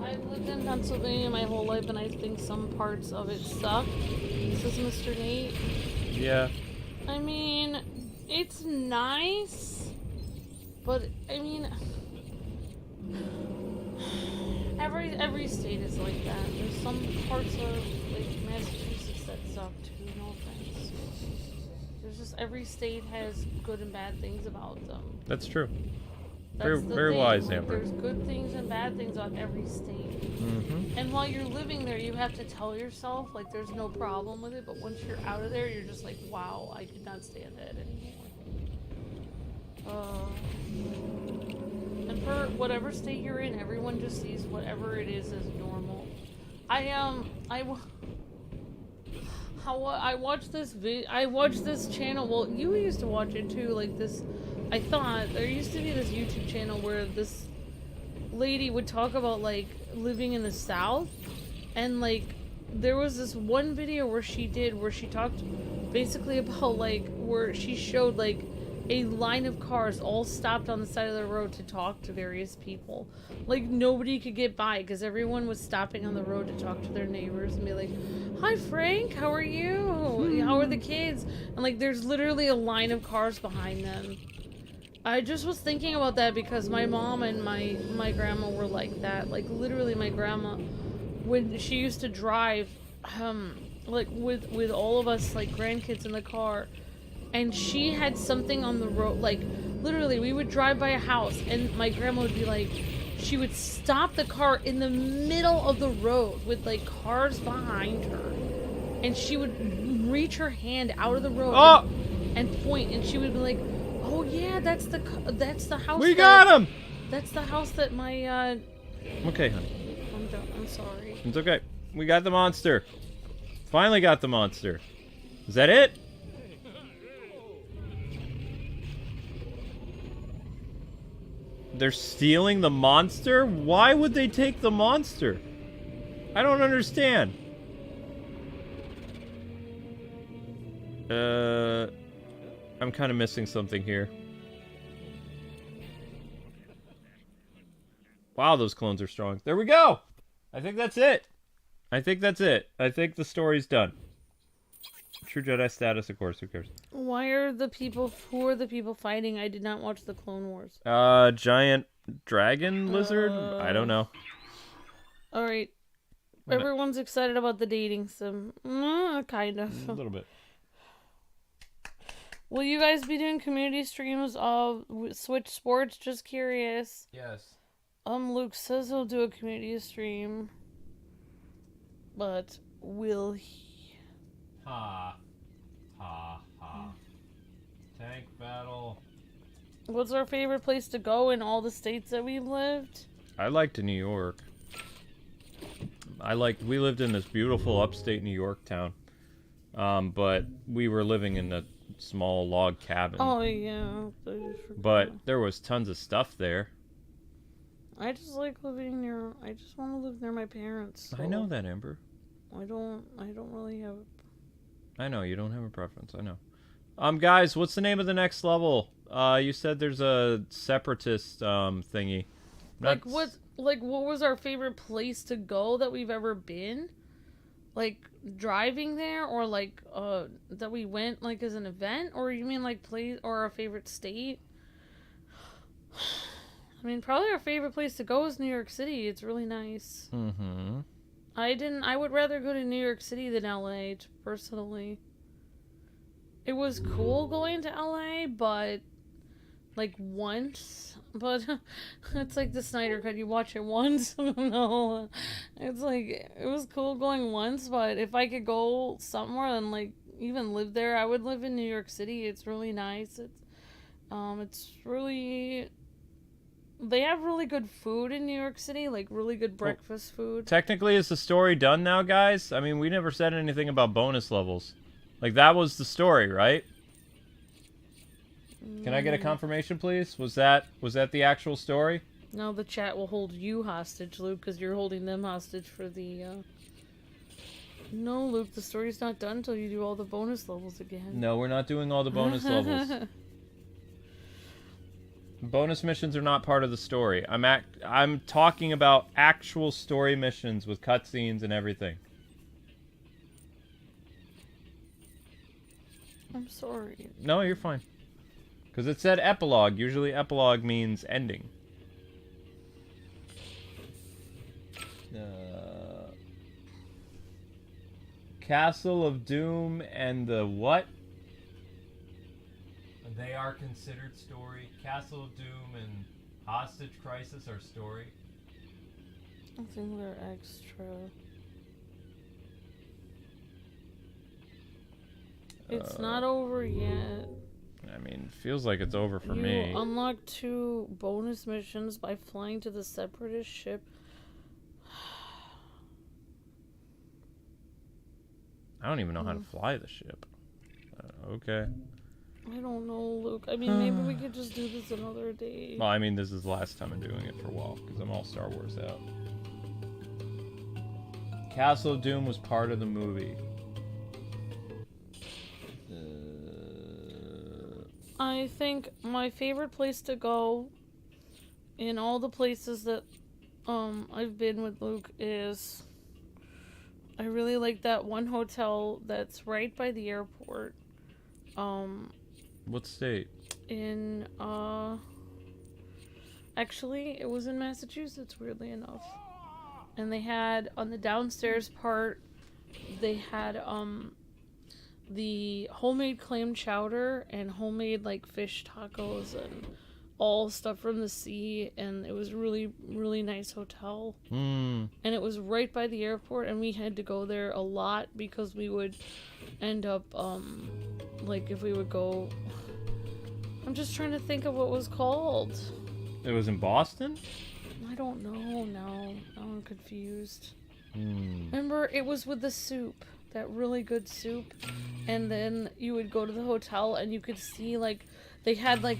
I've lived in Pennsylvania my whole life, and I think some parts of it suck. This is Mr. Nate. Yeah. I mean, it's nice, but I mean, every state is like that. There's some parts of like Massachusetts that suck too. No offense. There's just every state has good and bad things about them. That's true. That's Very wise, Amber. There's good things and bad things about every state. Mm-hmm. And while you're living there, you have to tell yourself, like, there's no problem with it. But once you're out of there, you're just like, wow, I could not stand that anymore. And for whatever state you're in, everyone just sees whatever it is as normal. I watched this channel. Well, you used to watch it too, like this. I thought there used to be this YouTube channel where this lady would talk about like living in the South, and like there was this one video where she talked basically about like where she showed like a line of cars all stopped on the side of the road to talk to various people. Like nobody could get by because everyone was stopping on the road to talk to their neighbors and be like, "Hi Frank, how are you? How are the kids?" And like there's literally a line of cars behind them. I just was thinking about that because my mom and my grandma were like that. Like literally my grandma, when she used to drive, like with all of us like grandkids in the car, and she had something on the road, like literally we would drive by a house and my grandma would be like, she would stop the car in the middle of the road with like cars behind her, and she would reach her hand out of the road and point, and she would be like, "Oh yeah, that's the house. We got him. That's the house that my Okay, honey. I'm sorry. It's okay. We got the monster. Finally got the monster. Is that it? They're stealing the monster? Why would they take the monster? I don't understand. I'm kind of missing something here. Wow, those clones are strong. There we go! I think that's it. I think that's it. I think the story's done. True Jedi status, of course. Who cares? Why are the people... Who are the people fighting? I did not watch the Clone Wars. Giant dragon lizard? I don't know. Alright. Everyone's excited about the dating sim. Kind of. A little bit. Will you guys be doing community streams of Switch Sports? Just curious. Yes. Luke says he'll do a community stream. But will he? Ha. Ha. Ha. Tank battle. What's our favorite place to go in all the states that we've lived? I liked New York. We lived in this beautiful upstate New York town. But we were living in a small log cabin. Oh, yeah. But there was tons of stuff there. I just like living near... I just want to live near my parents. So I know that, Amber. I don't really have... I know, you don't have a preference. I know. Guys, what's the name of the next level? You said there's a Separatist, thingy. What was our favorite place to go that we've ever been? Like, driving there? Or, like, that we went, like, as an event? Or you mean, like, place... Or our favorite state? I mean, probably our favorite place to go is New York City. It's really nice. Mm-hmm. I would rather go to New York City than LA, personally. It was cool going to LA, but, like, once. But it's like the Snyder Cut. You watch it once. No. It's like, it was cool going once, but if I could go somewhere and, like, even live there, I would live in New York City. It's really nice. It's really... They have really good food in New York City, like really good breakfast food. Technically, is the story done now, guys? I mean, we never said anything about bonus levels. Like, that was the story, right? Can I get a confirmation, please? Was that the actual story? No, the chat will hold you hostage, Luke, because you're holding them hostage for the, No, Luke, the story's not done until you do all the bonus levels again. No, we're not doing all the bonus levels. Bonus missions are not part of the story. I'm talking about actual story missions with cutscenes and everything. I'm sorry. No, you're fine. Because it said epilogue. Usually epilogue means ending. Castle of Doom and the what? They are considered story. Castle of Doom and Hostage Crisis are story. I think they're extra. It's not over yet. I mean, feels like it's over for me. You unlock 2 bonus missions by flying to the Separatist ship. I don't even know how to fly the ship. Okay. I don't know, Luke. I mean, maybe we could just do this another day. Well, I mean, this is the last time I'm doing it for a while, because I'm all Star Wars out. Castle of Doom was part of the movie. I think my favorite place to go in all the places that I've been with Luke is... I really like that one hotel that's right by the airport. What state? In, actually, it was in Massachusetts, weirdly enough. And they had, on the downstairs part, they had, the homemade clam chowder and homemade, like, fish tacos and all stuff from the sea. And it was really, really nice hotel. Mm. And it was right by the airport, and we had to go there a lot because we would end up, like, if we would go... I'm just trying to think of what it was called. It was in Boston? I don't know, no. I'm confused. Mm. Remember, it was with the soup. that really good soup, and then you would go to the hotel and you could see like they had like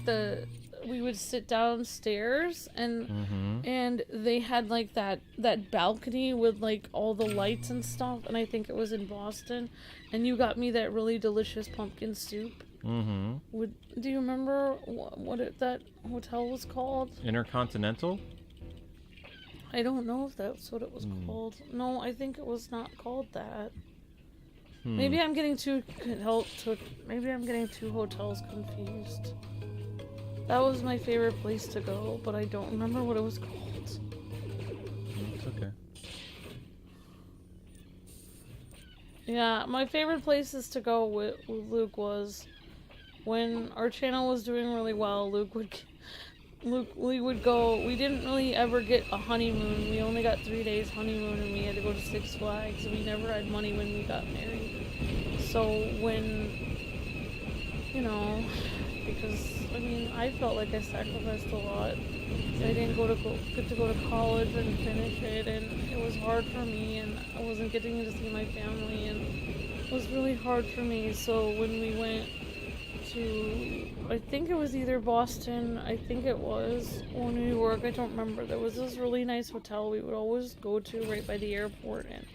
we would sit downstairs and they had like that balcony with like all the lights and stuff, and I think it was in Boston, and you got me that really delicious pumpkin soup. Do you remember what that hotel was called? Intercontinental? I don't know if that's what it was called. No, I think it was not called that. Maybe I'm getting maybe I'm getting two hotels confused. That was my favorite place to go, but I don't remember what it was called. It's okay. Yeah, my favorite places to go with Luke was when our channel was doing really well. We would go. We didn't really ever get a honeymoon. We only got 3 days honeymoon, and we had to go to Six Flags. We never had money when we got married. So when, because I mean, I felt like I sacrificed a lot. I didn't get to go to college and finish it, and it was hard for me, and I wasn't getting to see my family, and it was really hard for me. So when we went to, I think it was either Boston, I think it was, or New York, I don't remember. There was this really nice hotel we would always go to right by the airport, and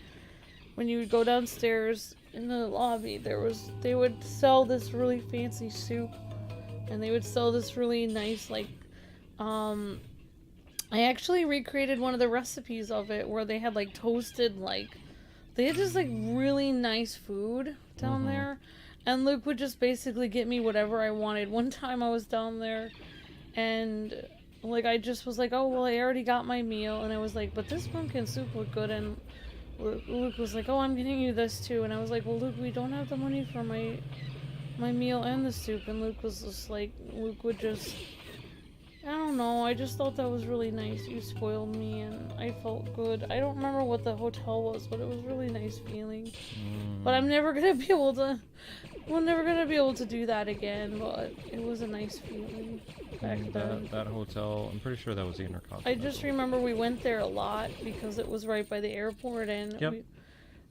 when you would go downstairs in the lobby, they would sell this really fancy soup, and they would sell this really nice, like, I actually recreated one of the recipes of it where they had like toasted, like, they had just like really nice food down there. And Luke would just basically get me whatever I wanted. One time I was down there and like I just was like, oh well, I already got my meal, and I was like, but this pumpkin soup looked good, and Luke was like, oh, I'm getting you this too, and I was like, well, Luke, we don't have the money for my meal and the soup, and Luke was just like, Luke would just, I don't know, I just thought that was really nice. You spoiled me, and I felt good. I don't remember what the hotel was, but it was really nice feeling. But I'm never gonna be able to, we're never gonna be able to do that again, but it was a nice feeling back then. That hotel, I'm pretty sure that was the Intercontinental. I just remember we went there a lot because it was right by the airport, and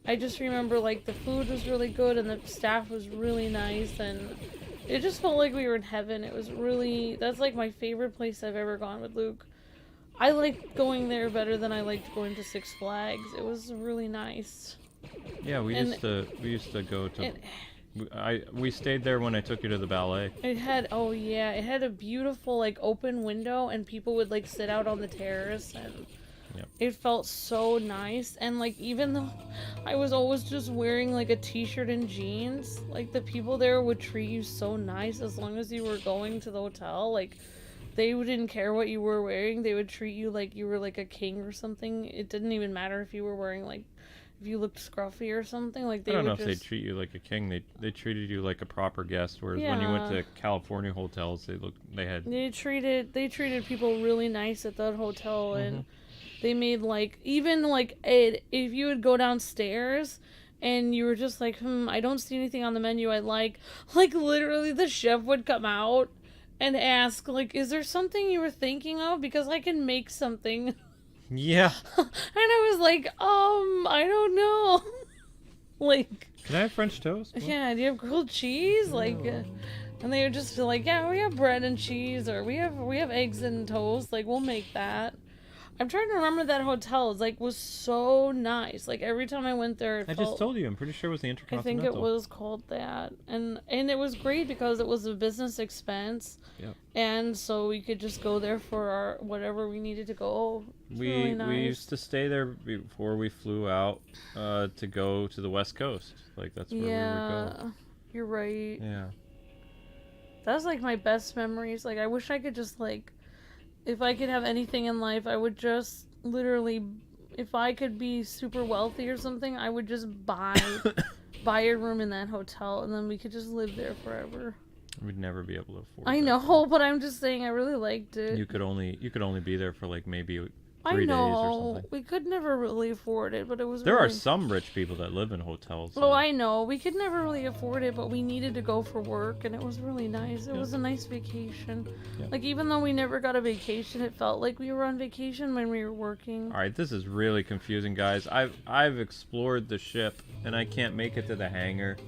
I just remember like the food was really good and the staff was really nice, and it just felt like we were in heaven. It was really, that's like my favorite place I've ever gone with Luke. I liked going there better than I liked going to Six Flags. It was really nice. Yeah, we used to go to, we stayed there when I took you to the ballet. It had, oh yeah, it had a beautiful like open window, and people would like sit out on the terrace, and it felt so nice. And like, even though I was always just wearing like a t-shirt and jeans, like the people there would treat you so nice as long as you were going to the hotel. Like, they didn't care what you were wearing. They would treat you like you were like a king or something. It didn't even matter if you were wearing like, if you looked scruffy or something. Like, they I don't know if they treat you like a king. They treated you like a proper guest. Whereas when you went to California hotels, they treated people really nice at that hotel, and they made like, even like if you would go downstairs and you were just like, I don't see anything on the menu I like literally the chef would come out and ask like, is there something you were thinking of, because I can make something. Yeah. And I was like, I don't know. Like, can I have French toast? What? Yeah, do you have grilled cheese? Like, and they would just be like, yeah, we have bread and cheese, or we have eggs and toast. Like, we'll make that. I'm trying to remember that hotel. It's like, was so nice. Like, every time I went there, I just told you. I'm pretty sure it was the Intercontinental. I think it was called that, and it was great because it was a business expense. Yep. And so we could just go there for our whatever we needed to go. We used to stay there before we flew out to go to the West Coast. Like, that's where we would go. You're right. Yeah. That's like my best memories. Like, I wish I could just like, if I could have anything in life, I would just literally, if I could be super wealthy or something, I would just buy a room in that hotel, and then we could just live there forever. We'd never be able to afford I know, but I'm just saying, I really liked it. You could only be there for like maybe I 3 days or know. something. We could never really afford it, but it was There really... are some rich people that live in hotels. Oh, I know. We could never really afford it, but we needed to go for work, and it was really nice. It was a nice vacation. Yeah. Like, even though we never got a vacation, it felt like we were on vacation when we were working. Alright, this is really confusing, guys. I've explored the ship, and I can't make it to the hangar.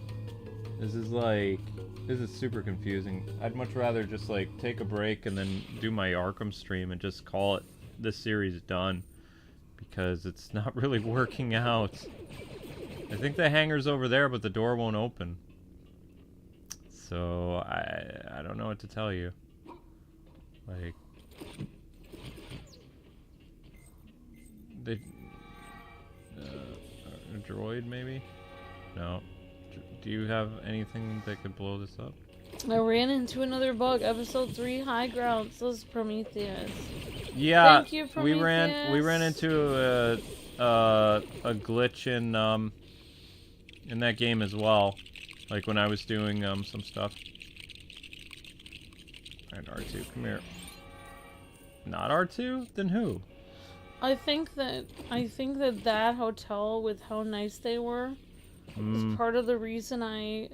This is super confusing. I'd much rather just, like, take a break and then do my Arkham stream and just call it this series done. Because it's not really working out. I think the hangar's over there, but the door won't open. So, I don't know what to tell you. Like... a droid, maybe? No. Do you have anything that could blow this up? I ran into another bug. Episode 3, High Ground, says Prometheus. Yeah, Thank you, Prometheus. we ran into a glitch in that game as well. Like when I was doing some stuff. Alright, R2, come here. Not R2? Then who? I think that that hotel, with how nice they were, was part of the reason I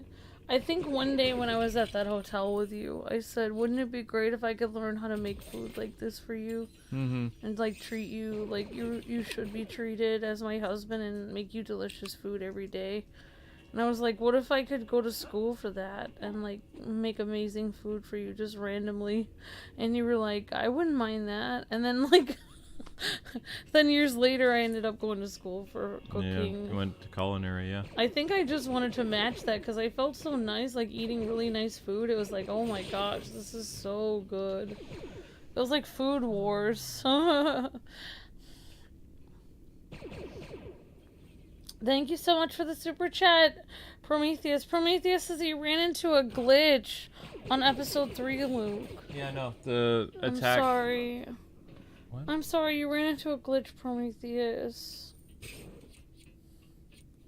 think one day when I was at that hotel with you, I said, wouldn't it be great if I could learn how to make food like this for you? And like treat you like you should be treated as my husband and make you delicious food every day. And I was like, what if I could go to school for that and like make amazing food for you just randomly? And you were like, I wouldn't mind that. And then like then years later, I ended up going to school for cooking. Yeah, you went to culinary, yeah. I think I just wanted to match that because I felt so nice, like eating really nice food. It was like, oh my gosh, this is so good. It was like Food Wars. Thank you so much for the super chat, Prometheus. Prometheus says he ran into a glitch on episode 3, Luke. Yeah, no, the attack... I'm sorry. What? I'm sorry, you ran into a glitch, Prometheus.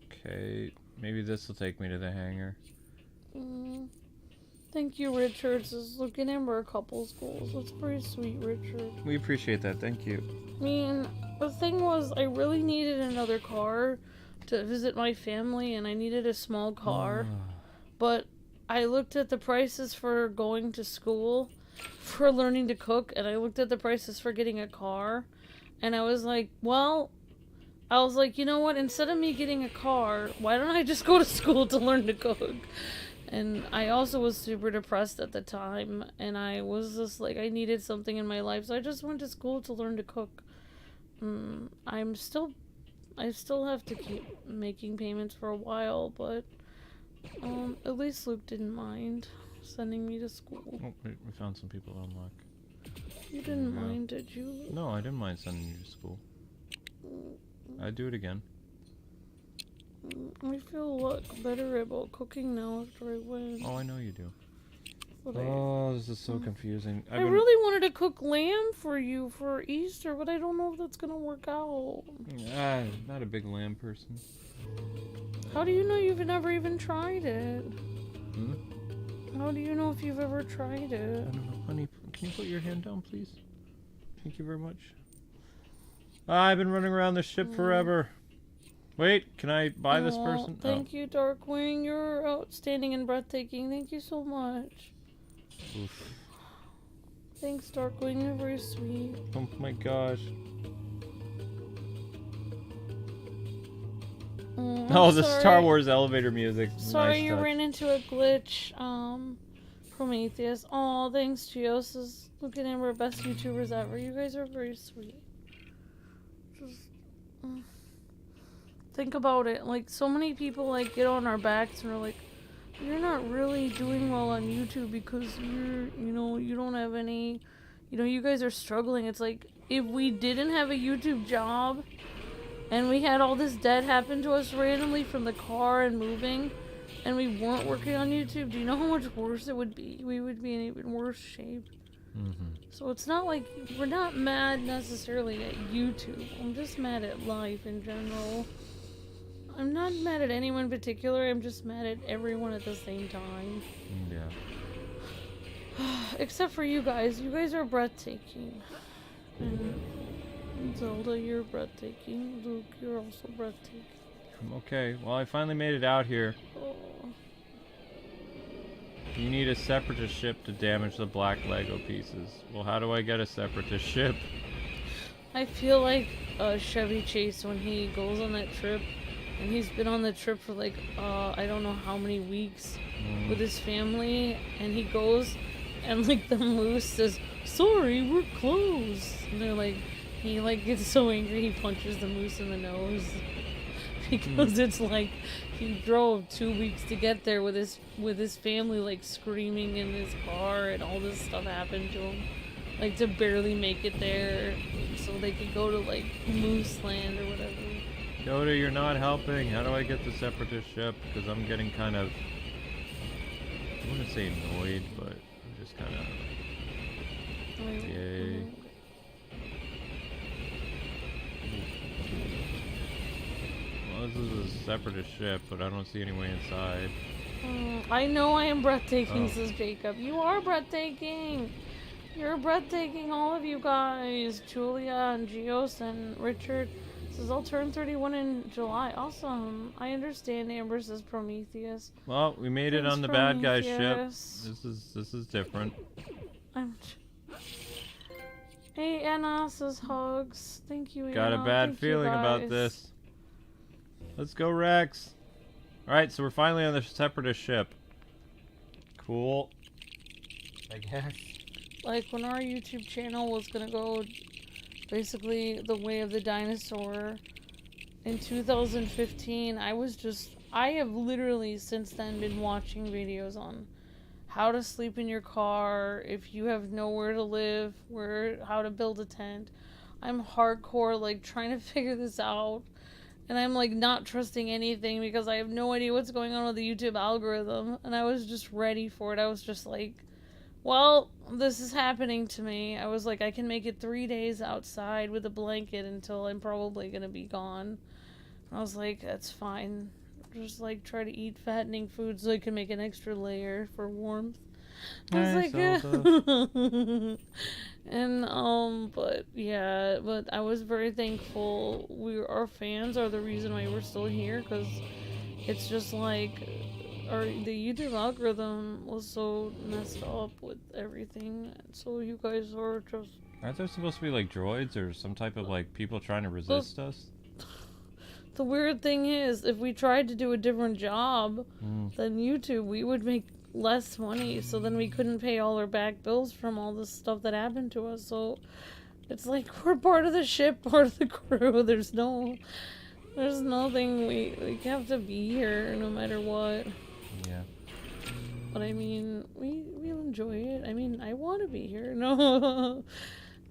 Okay, maybe this will take me to the hangar. Thank you, Richards. Is looking in for a couple's goals. That's pretty sweet, Richard. We appreciate that, thank you. I mean, the thing was, I really needed another car to visit my family, and I needed a small car. But I looked at the prices for going to school, for learning to cook, and I looked at the prices for getting a car, and I was like, well, you know what, instead of me getting a car, why don't I just go to school to learn to cook? And I also was super depressed at the time, and I was just like, I needed something in my life, so I just went to school to learn to cook. I still have to keep making payments for a while, but at least Luke didn't mind sending me to school. Oh, we found some people to unlock. You didn't mind, did you? No, I didn't mind sending you to school. I'd do it again. I feel a lot better about cooking now after I win. Oh, I know you do. But this is so confusing. I really wanted to cook lamb for you for Easter, but I don't know if that's gonna work out. Not a big lamb person. How do you know you've never even tried it? How do you know if you've ever tried it? I don't know. Honey, can you put your hand down, please? Thank you very much. I've been running around the ship forever. Wait, can I buy this person? Thank you, Darkwing. You're outstanding and breathtaking. Thank you so much. Oof. Thanks, Darkwing. You're very sweet. Oh my gosh. The Star Wars elevator music. Sorry Nice you touch. ran into a glitch, Prometheus. Aw, thanks, Geos. Looking at our best YouTubers ever. You guys are very sweet. Just think about it. Like, so many people, like, get on our backs and are like, you're not really doing well on YouTube because you don't have any, you guys are struggling. It's like, if we didn't have a YouTube job and we had all this debt happen to us randomly from the car and moving, and we weren't working on YouTube, do you know how much worse it would be? We would be in even worse shape. So it's not like, we're not mad necessarily at YouTube. I'm just mad at life in general. I'm not mad at anyone in particular, I'm just mad at everyone at the same time. Yeah. Except for you guys. You guys are breathtaking. And Zelda, you're breathtaking. Luke, you're also breathtaking. I'm okay. Well, I finally made it out here. Oh. You need a Separatist ship to damage the black Lego pieces. Well, how do I get a Separatist ship? I feel like Chevy Chase when he goes on that trip, and he's been on the trip for like, I don't know how many weeks with his family, and he goes, and like the moose says, "Sorry, we're closed." And they're like, he like gets so angry he punches the moose in the nose. Because it's like he drove 2 weeks to get there with his family like screaming in his car, and all this stuff happened to him, like to barely make it there so they could go to like Moose Land or whatever. Yoda, you're not helping. How do I get the Separatist ship? Because I'm getting kind of, I wouldn't say annoyed, but I'm just kind of, yay. Well, this is a Separatist ship, but I don't see any way inside. I know I am breathtaking, says Jacob. You are breathtaking. You're breathtaking, all of you guys. Julia and Geos and Richard says, I'll turn 31 in July. Awesome. I understand, Amber says Prometheus. Well, we made it on the bad guy's ship. This is different. Hey, Anna says hugs. Thank you, Anna. Got a bad feeling about this. Let's go, Rex. Alright, so we're finally on the Separatist ship. Cool. I guess. Like, when our YouTube channel was gonna go basically the way of the dinosaur in 2015, I have literally since then been watching videos on how to sleep in your car, if you have nowhere to live, how to build a tent. I'm hardcore, like, trying to figure this out. And I'm, like, not trusting anything because I have no idea what's going on with the YouTube algorithm. And I was just ready for it. I was just like, well, this is happening to me. I was like, I can make it 3 days outside with a blanket until I'm probably going to be gone. I was like, that's fine. Just, like, try to eat fattening food so I can make an extra layer for warmth. I was like, but yeah, but I was very thankful. Our fans are the reason why we're still here, because it's just like, the YouTube algorithm was so messed up with everything, so you guys are just... Aren't there supposed to be like droids or some type of like people trying to resist us? The weird thing is, if we tried to do a different job than YouTube, we would make less money, so then we couldn't pay all our back bills from all this stuff that happened to us. So it's like we're part of the ship, part of the crew. There's nothing, we have to be here no matter what. Yeah. But I mean, we'll enjoy it. I mean, I want to be here.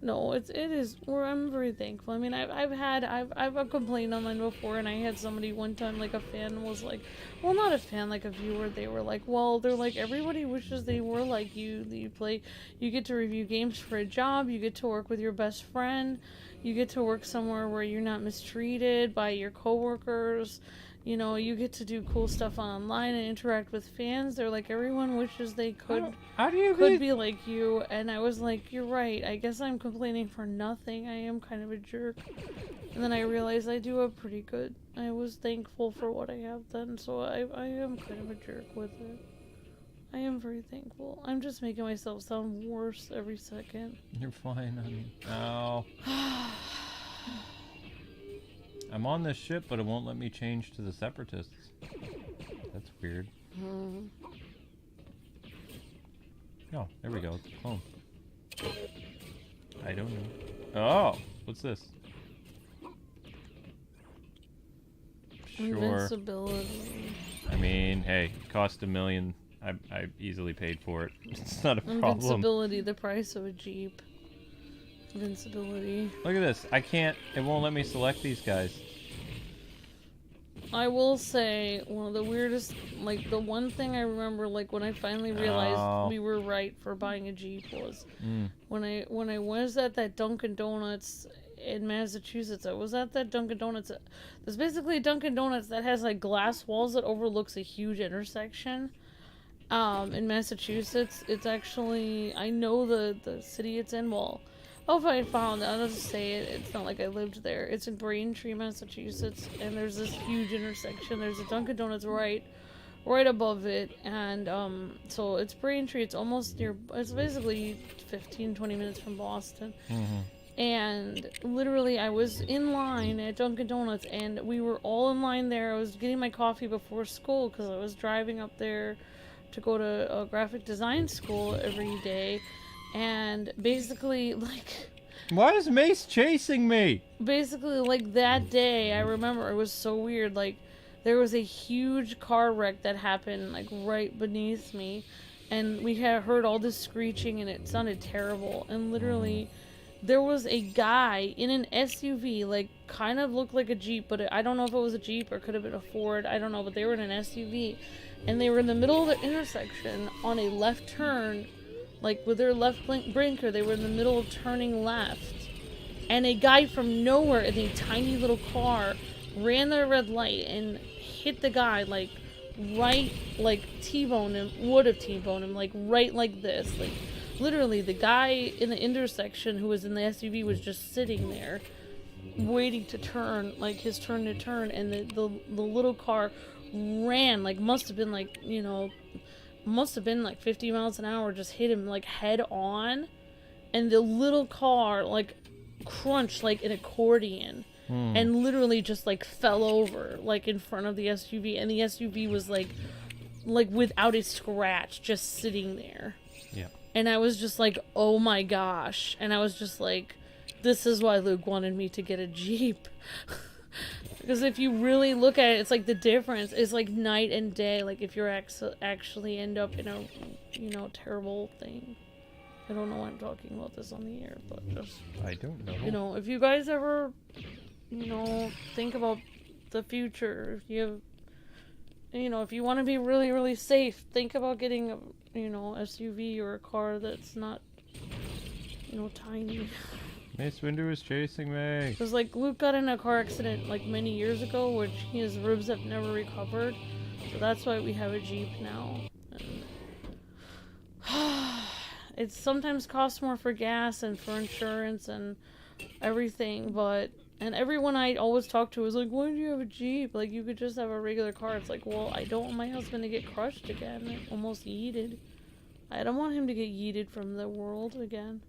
No, it is. I'm very thankful. I mean, I've complained online before, and I had somebody one time, like a fan was like, well, not a fan, like a viewer. They were like, well, they're like, everybody wishes they were like you. You get to review games for a job. You get to work with your best friend. You get to work somewhere where you're not mistreated by your coworkers. You know, you get to do cool stuff online and interact with fans. They're like, everyone wishes they could be like you. And I was like, you're right. I guess I'm complaining for nothing. I am kind of a jerk. And then I realized I do a pretty good. I was thankful for what I have done, so I am kind of a jerk with it. I am very thankful. I'm just making myself sound worse every second. You're fine, honey. Ow. I'm on this ship, but it won't let me change to the Separatists. That's weird. Oh, there we go. It's a clone. I don't know. Oh, what's this? Sure. Invincibility. I mean, hey, it cost $1 million. I easily paid for it. It's not a problem. Invincibility, the price of a Jeep. Invincibility. Look at this. I can't. It won't let me select these guys. I will say, one of the weirdest, like, the one thing I remember, like, when I finally realized we were right for buying a Jeep was when I was at that Dunkin' Donuts in Massachusetts. I was at that Dunkin' Donuts. There's basically a Dunkin' Donuts that has, like, glass walls that overlooks a huge intersection. In Massachusetts, it's actually, I know the city it's in, well, Oh, if I found it, I'll just say it. It's not like I lived there. It's in Braintree, Massachusetts, and there's this huge intersection. There's a Dunkin' Donuts right above it, and so it's Braintree. It's almost near. It's basically 15-20 minutes from Boston. And literally, I was in line at Dunkin' Donuts, and we were all in line there. I was getting my coffee before school because I was driving up there to go to a graphic design school every day. And basically, like... Why is Mace chasing me? Basically, like, that day, I remember it was so weird. Like, there was a huge car wreck that happened, like, right beneath me. And we had heard all this screeching, and it sounded terrible. And literally, there was a guy in an SUV, like, kind of looked like a Jeep, but I don't know if it was a Jeep or it could have been a Ford. I don't know, but they were in an SUV. And they were in the middle of the intersection on a left turn. Like, with their left blinker, they were in the middle of turning left. And a guy from nowhere in a tiny little car ran the red light and hit the guy, like, right, like, T-boned him, would have T-boned him, like, right like this. Like, literally, the guy in the intersection who was in the SUV was just sitting there, waiting to turn, like, his turn to turn, and the little car ran, like, must have been, like, you know... must have been like 50 miles an hour, just hit him like head on, and the little car like crunched like an accordion and literally just like fell over like in front of the SUV, and the SUV was like without a scratch, just sitting there. Yeah. And I was just like, oh my gosh. And I was just like, this is why Luke wanted me to get a Jeep. Because if you really look at it, it's like the difference is like night and day. Like if you're actually end up in a, you know, terrible thing. I don't know why I'm talking about this on the air, but just... I don't know. You know, if you guys ever, you know, think about the future, you know, if you want to be really, really safe, think about getting a, you know, SUV or a car that's not, you know, tiny. Mace Windu is chasing me. Because, like, Luke got in a car accident, like, many years ago, which his ribs have never recovered. So that's why we have a Jeep now. And it sometimes costs more for gas and for insurance and everything, but... And everyone I always talk to is like, why do you have a Jeep? Like, you could just have a regular car. It's like, well, I don't want my husband to get crushed again. Almost yeeted. I don't want him to get yeeted from the world again.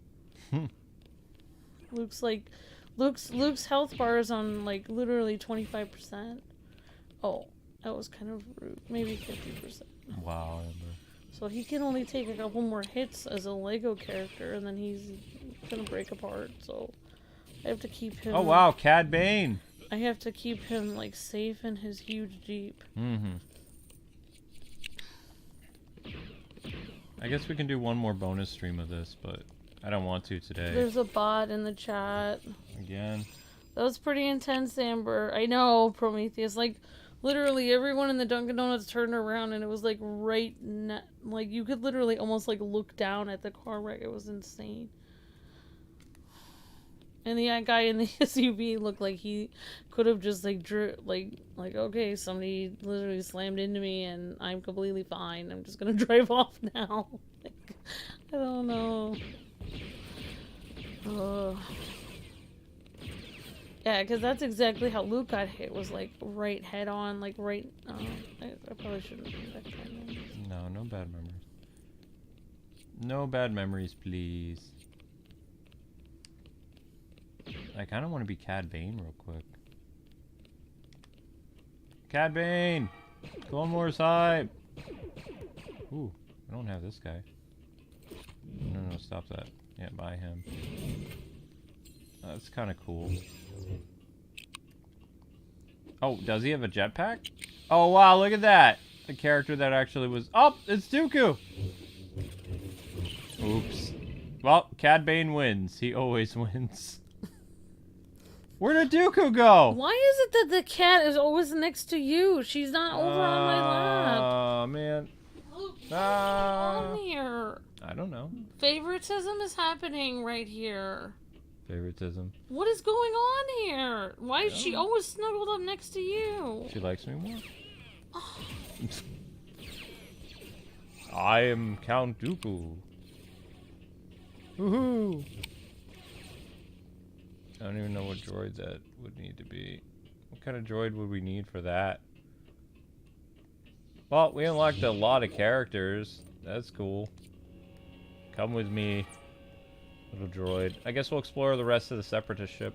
Luke's health bar is on, like, literally 25%. Oh, that was kind of rude. Maybe 50%. Wow. So he can only take a couple more hits as a Lego character, and then he's gonna break apart, so I have to keep him... Oh, wow, Cad Bane! I have to keep him, like, safe in his huge Jeep. I guess we can do one more bonus stream of this, but... I don't want to today. There's a bot in the chat. Again. That was pretty intense, Amber. I know, Prometheus. Like, literally everyone in the Dunkin' Donuts turned around and it was like like you could literally almost like look down at the car wreck. It was insane. And the guy in the SUV looked like he could have just like like okay, somebody literally slammed into me and I'm completely fine. I'm just gonna drive off now. Like, I don't know. Yeah, because that's exactly how Luke got hit, was like right head on, like right... I probably shouldn't bring back bad memories. No, no bad memories. No bad memories, please. I kind of want to be Cad Bane real quick. Cad Bane! Clone Wars hype! Ooh, I don't have this guy. No, stop that. Yeah, buy him. That's kind of cool. Oh, does he have a jetpack? Oh, wow, look at that! The character that actually was... Oh, it's Dooku! Oops. Well, Cad Bane wins. He always wins. Where did Dooku go? Why is it that the cat is always next to you? She's not over on my lap. Oh, man. Luke, what's going on here? I don't know. Favoritism is happening right here. Favoritism. What is going on here? Why is she always snuggled up next to you? She likes me more. I am Count Dooku. Woohoo! I don't even know what droid that would need to be. What kind of droid would we need for that? Well, we unlocked a lot of characters. That's cool. Come with me, little droid. I guess we'll explore the rest of the Separatist ship.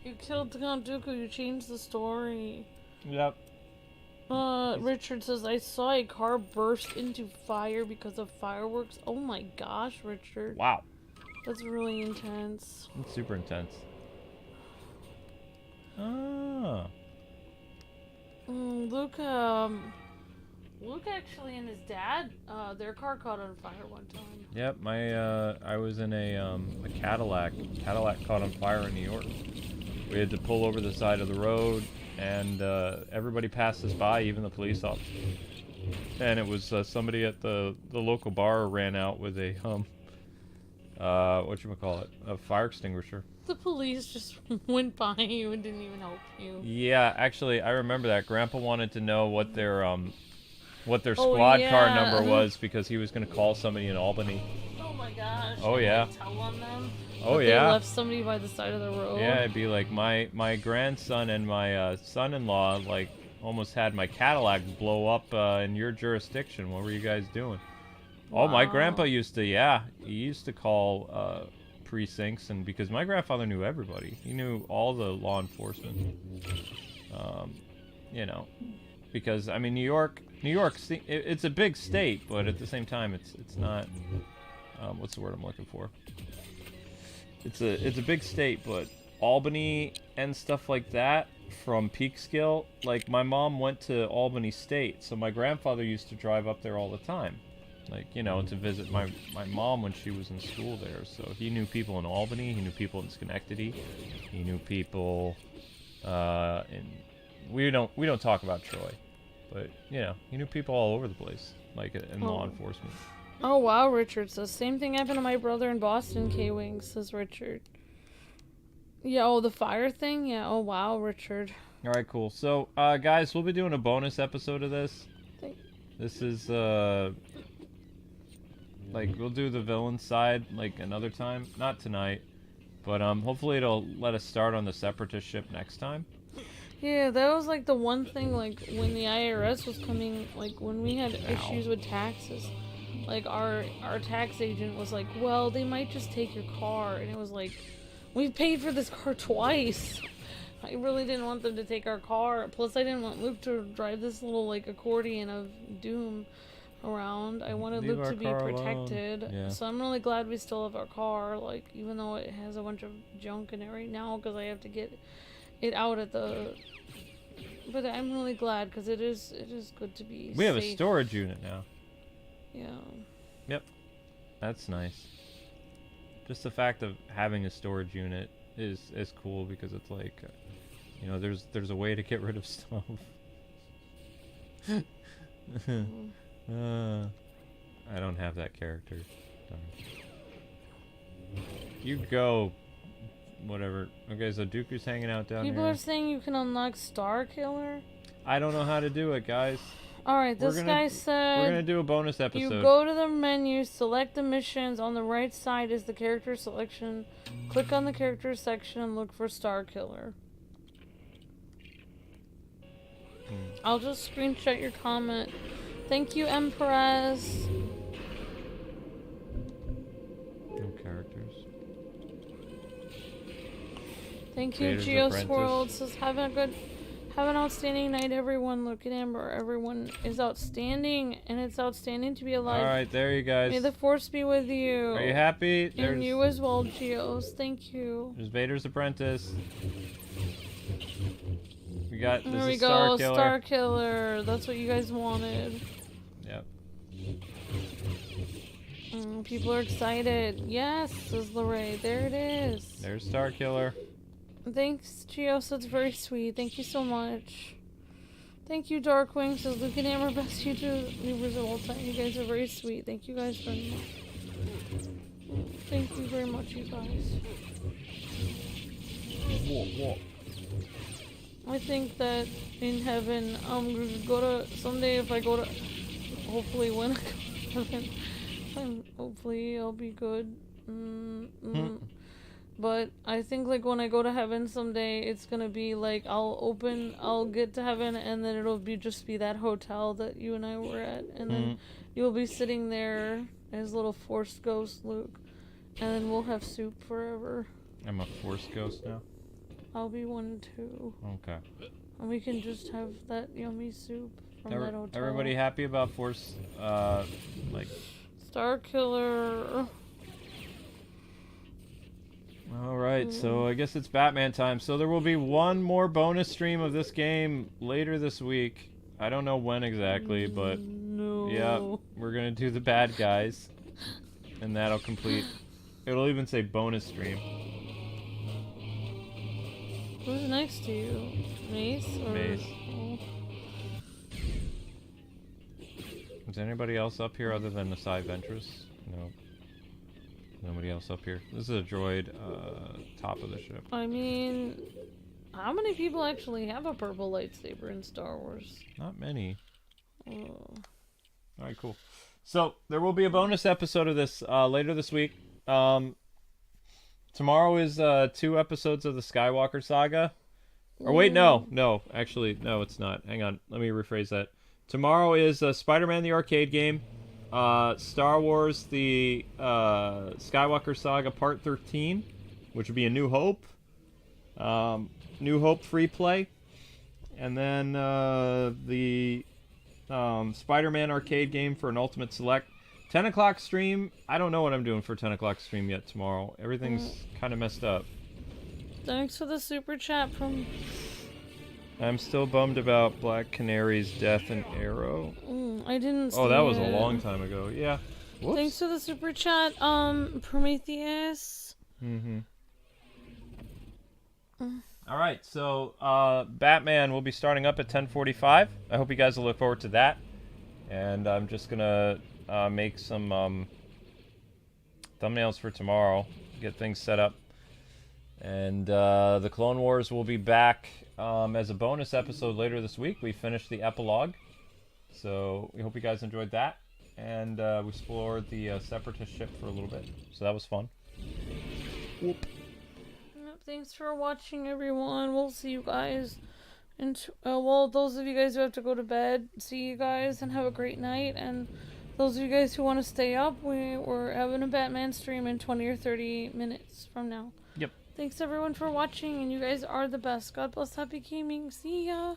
You killed Count Dooku, you changed the story. Yep. Richard says, I saw a car burst into fire because of fireworks. Oh my gosh, Richard. Wow. That's really intense. It's super intense. Ah. Luke actually and his dad, their car caught on fire one time. Yep, I was in a Cadillac. Cadillac caught on fire in New York. We had to pull over the side of the road, and everybody passed us by, even the police officers. And it was somebody at the local bar ran out with a whatchamacallit, a fire extinguisher. The police just went by you and didn't even help you. Yeah, actually, I remember that. Grandpa wanted to know what their squad car number was because he was going to call somebody in Albany. Oh my gosh. Oh yeah. Like, tell on them. Oh that yeah. They left somebody by the side of the road. Yeah, it'd be like my grandson and my son-in-law like almost had my Cadillac blow up in your jurisdiction. What were you guys doing? Wow. Oh, my grandpa used to, he used to call precincts, and because my grandfather knew everybody, he knew all the law enforcement. You know, because I mean New York, it's a big state, but at the same time, it's not. What's the word I'm looking for? It's a big state, but Albany and stuff like that from Peekskill, like my mom went to Albany State, so my grandfather used to drive up there all the time, like, you know, to visit my mom when she was in school there. So he knew people in Albany, he knew people in Schenectady, he knew people in we don't talk about Troy, but you know, he knew people all over the place, like in law enforcement. Oh wow, Richard says, same thing happened to my brother in Boston, Kwings, says Richard. Yeah, oh, the fire thing? Yeah, oh wow, Richard. Alright, cool. So, guys, we'll be doing a bonus episode of this. This is, like, we'll do the villain side, like, another time. Not tonight. But, hopefully it'll let us start on the Separatist ship next time. Yeah, that was, like, the one thing, like, when the IRS was coming, like, when we had issues with taxes. Like, our tax agent was like, well, they might just take your car. And it was like, we paid for this car twice. I really didn't want them to take our car. Plus, I didn't want Luke to drive this little, like, accordion of doom around. I wanted Luke to be protected. Yeah. So I'm really glad we still have our car, like, even though it has a bunch of junk in it right now, because I have to get it out at the... But I'm really glad, because it is good to be We have safe. a storage unit now. Yeah. Yep. That's nice. Just the fact of having a storage unit is cool, because it's like, you know, there's a way to get rid of stuff. I don't have that character. Darn. You go. Whatever. Okay, so Dooku's hanging out down here. People are saying you can unlock Star Killer. I don't know how to do it, guys. Alright, this guy said... We're gonna do a bonus episode. You go to the menu, select the missions. On the right side is the character selection. Click on the character section and look for Star Killer. I'll just screenshot your comment. Thank you, Empress. No characters. Thank you, Geosworld. Says, have an outstanding night, everyone. Look at Amber. Everyone is outstanding, and it's outstanding to be alive. Alright, there you guys. May the Force be with you. Are you happy? And you as well, Geos. Thank you. There's Vader's apprentice. We got this. There we go, Star Killer. That's what you guys wanted. Yep. People are excited. Yes, says Lorraine. There it is. There's Star Killer. Thanks, Geos. That's very sweet. Thank you so much. Thank you, Darkwing. Says Luke and Amber, best YouTubers of all time. You guys are very sweet. Thank you guys very much. Thank you very much, you guys. What? I think that in heaven, I'm gonna go to someday. If I go to, hopefully when I go to heaven, hopefully I'll be good. But I think like when I go to heaven someday, it's gonna be like I'll get to heaven, and then it'll just be that hotel that you and I were at, and then you'll be sitting there as little Force ghost Luke, and then we'll have soup forever. I'm a Force ghost now? I'll be one too. Okay. And we can just have that yummy soup from that hotel. Everybody happy about Force, like... Star Killer. Alright, so I guess it's Batman time. So there will be one more bonus stream of this game later this week. I don't know when exactly, but... No. Yeah, we're gonna do the bad guys. And that'll complete... It'll even say bonus stream. Who's next to you? Mace? Or... Mace. Oh. Is anybody else up here other than the Asai Ventress? No. Nobody else up here. This is a droid, top of the ship. I mean, how many people actually have a purple lightsaber in Star Wars? Not many. Oh. Alright, cool. So, there will be a bonus episode of this later this week. Tomorrow is 2 episodes of the Skywalker Saga. Or wait, no. Actually, no, it's not. Hang on. Let me rephrase that. Tomorrow is Spider-Man the arcade game. Star Wars, the Skywalker Saga Part 13, which would be a New Hope. New Hope free play. And then the Spider-Man arcade game for an Ultimate Select. 10 o'clock stream. I don't know what I'm doing for 10 o'clock stream yet tomorrow. Everything's kind of messed up. Thanks for the super chat from... I'm still bummed about Black Canary's death in Arrow. I didn't see Oh, that was it. a long time ago. Yeah. Whoops. Thanks for the super chat, Prometheus. Alright, so Batman will be starting up at 10:45. I hope you guys will look forward to that. And I'm just gonna make some thumbnails for tomorrow, get things set up. And the Clone Wars will be back as a bonus episode later this week. We finished the epilogue, so we hope you guys enjoyed that. And we explored the Separatist ship for a little bit, so that was fun. Whoop. Thanks for watching, everyone. We'll see you guys. And well, those of you guys who have to go to bed, see you guys and have a great night. And those of you guys who want to stay up, we're having a Batman stream in 20 or 30 minutes from now. Yep. Thanks everyone for watching, and you guys are the best. God bless, happy gaming. See ya.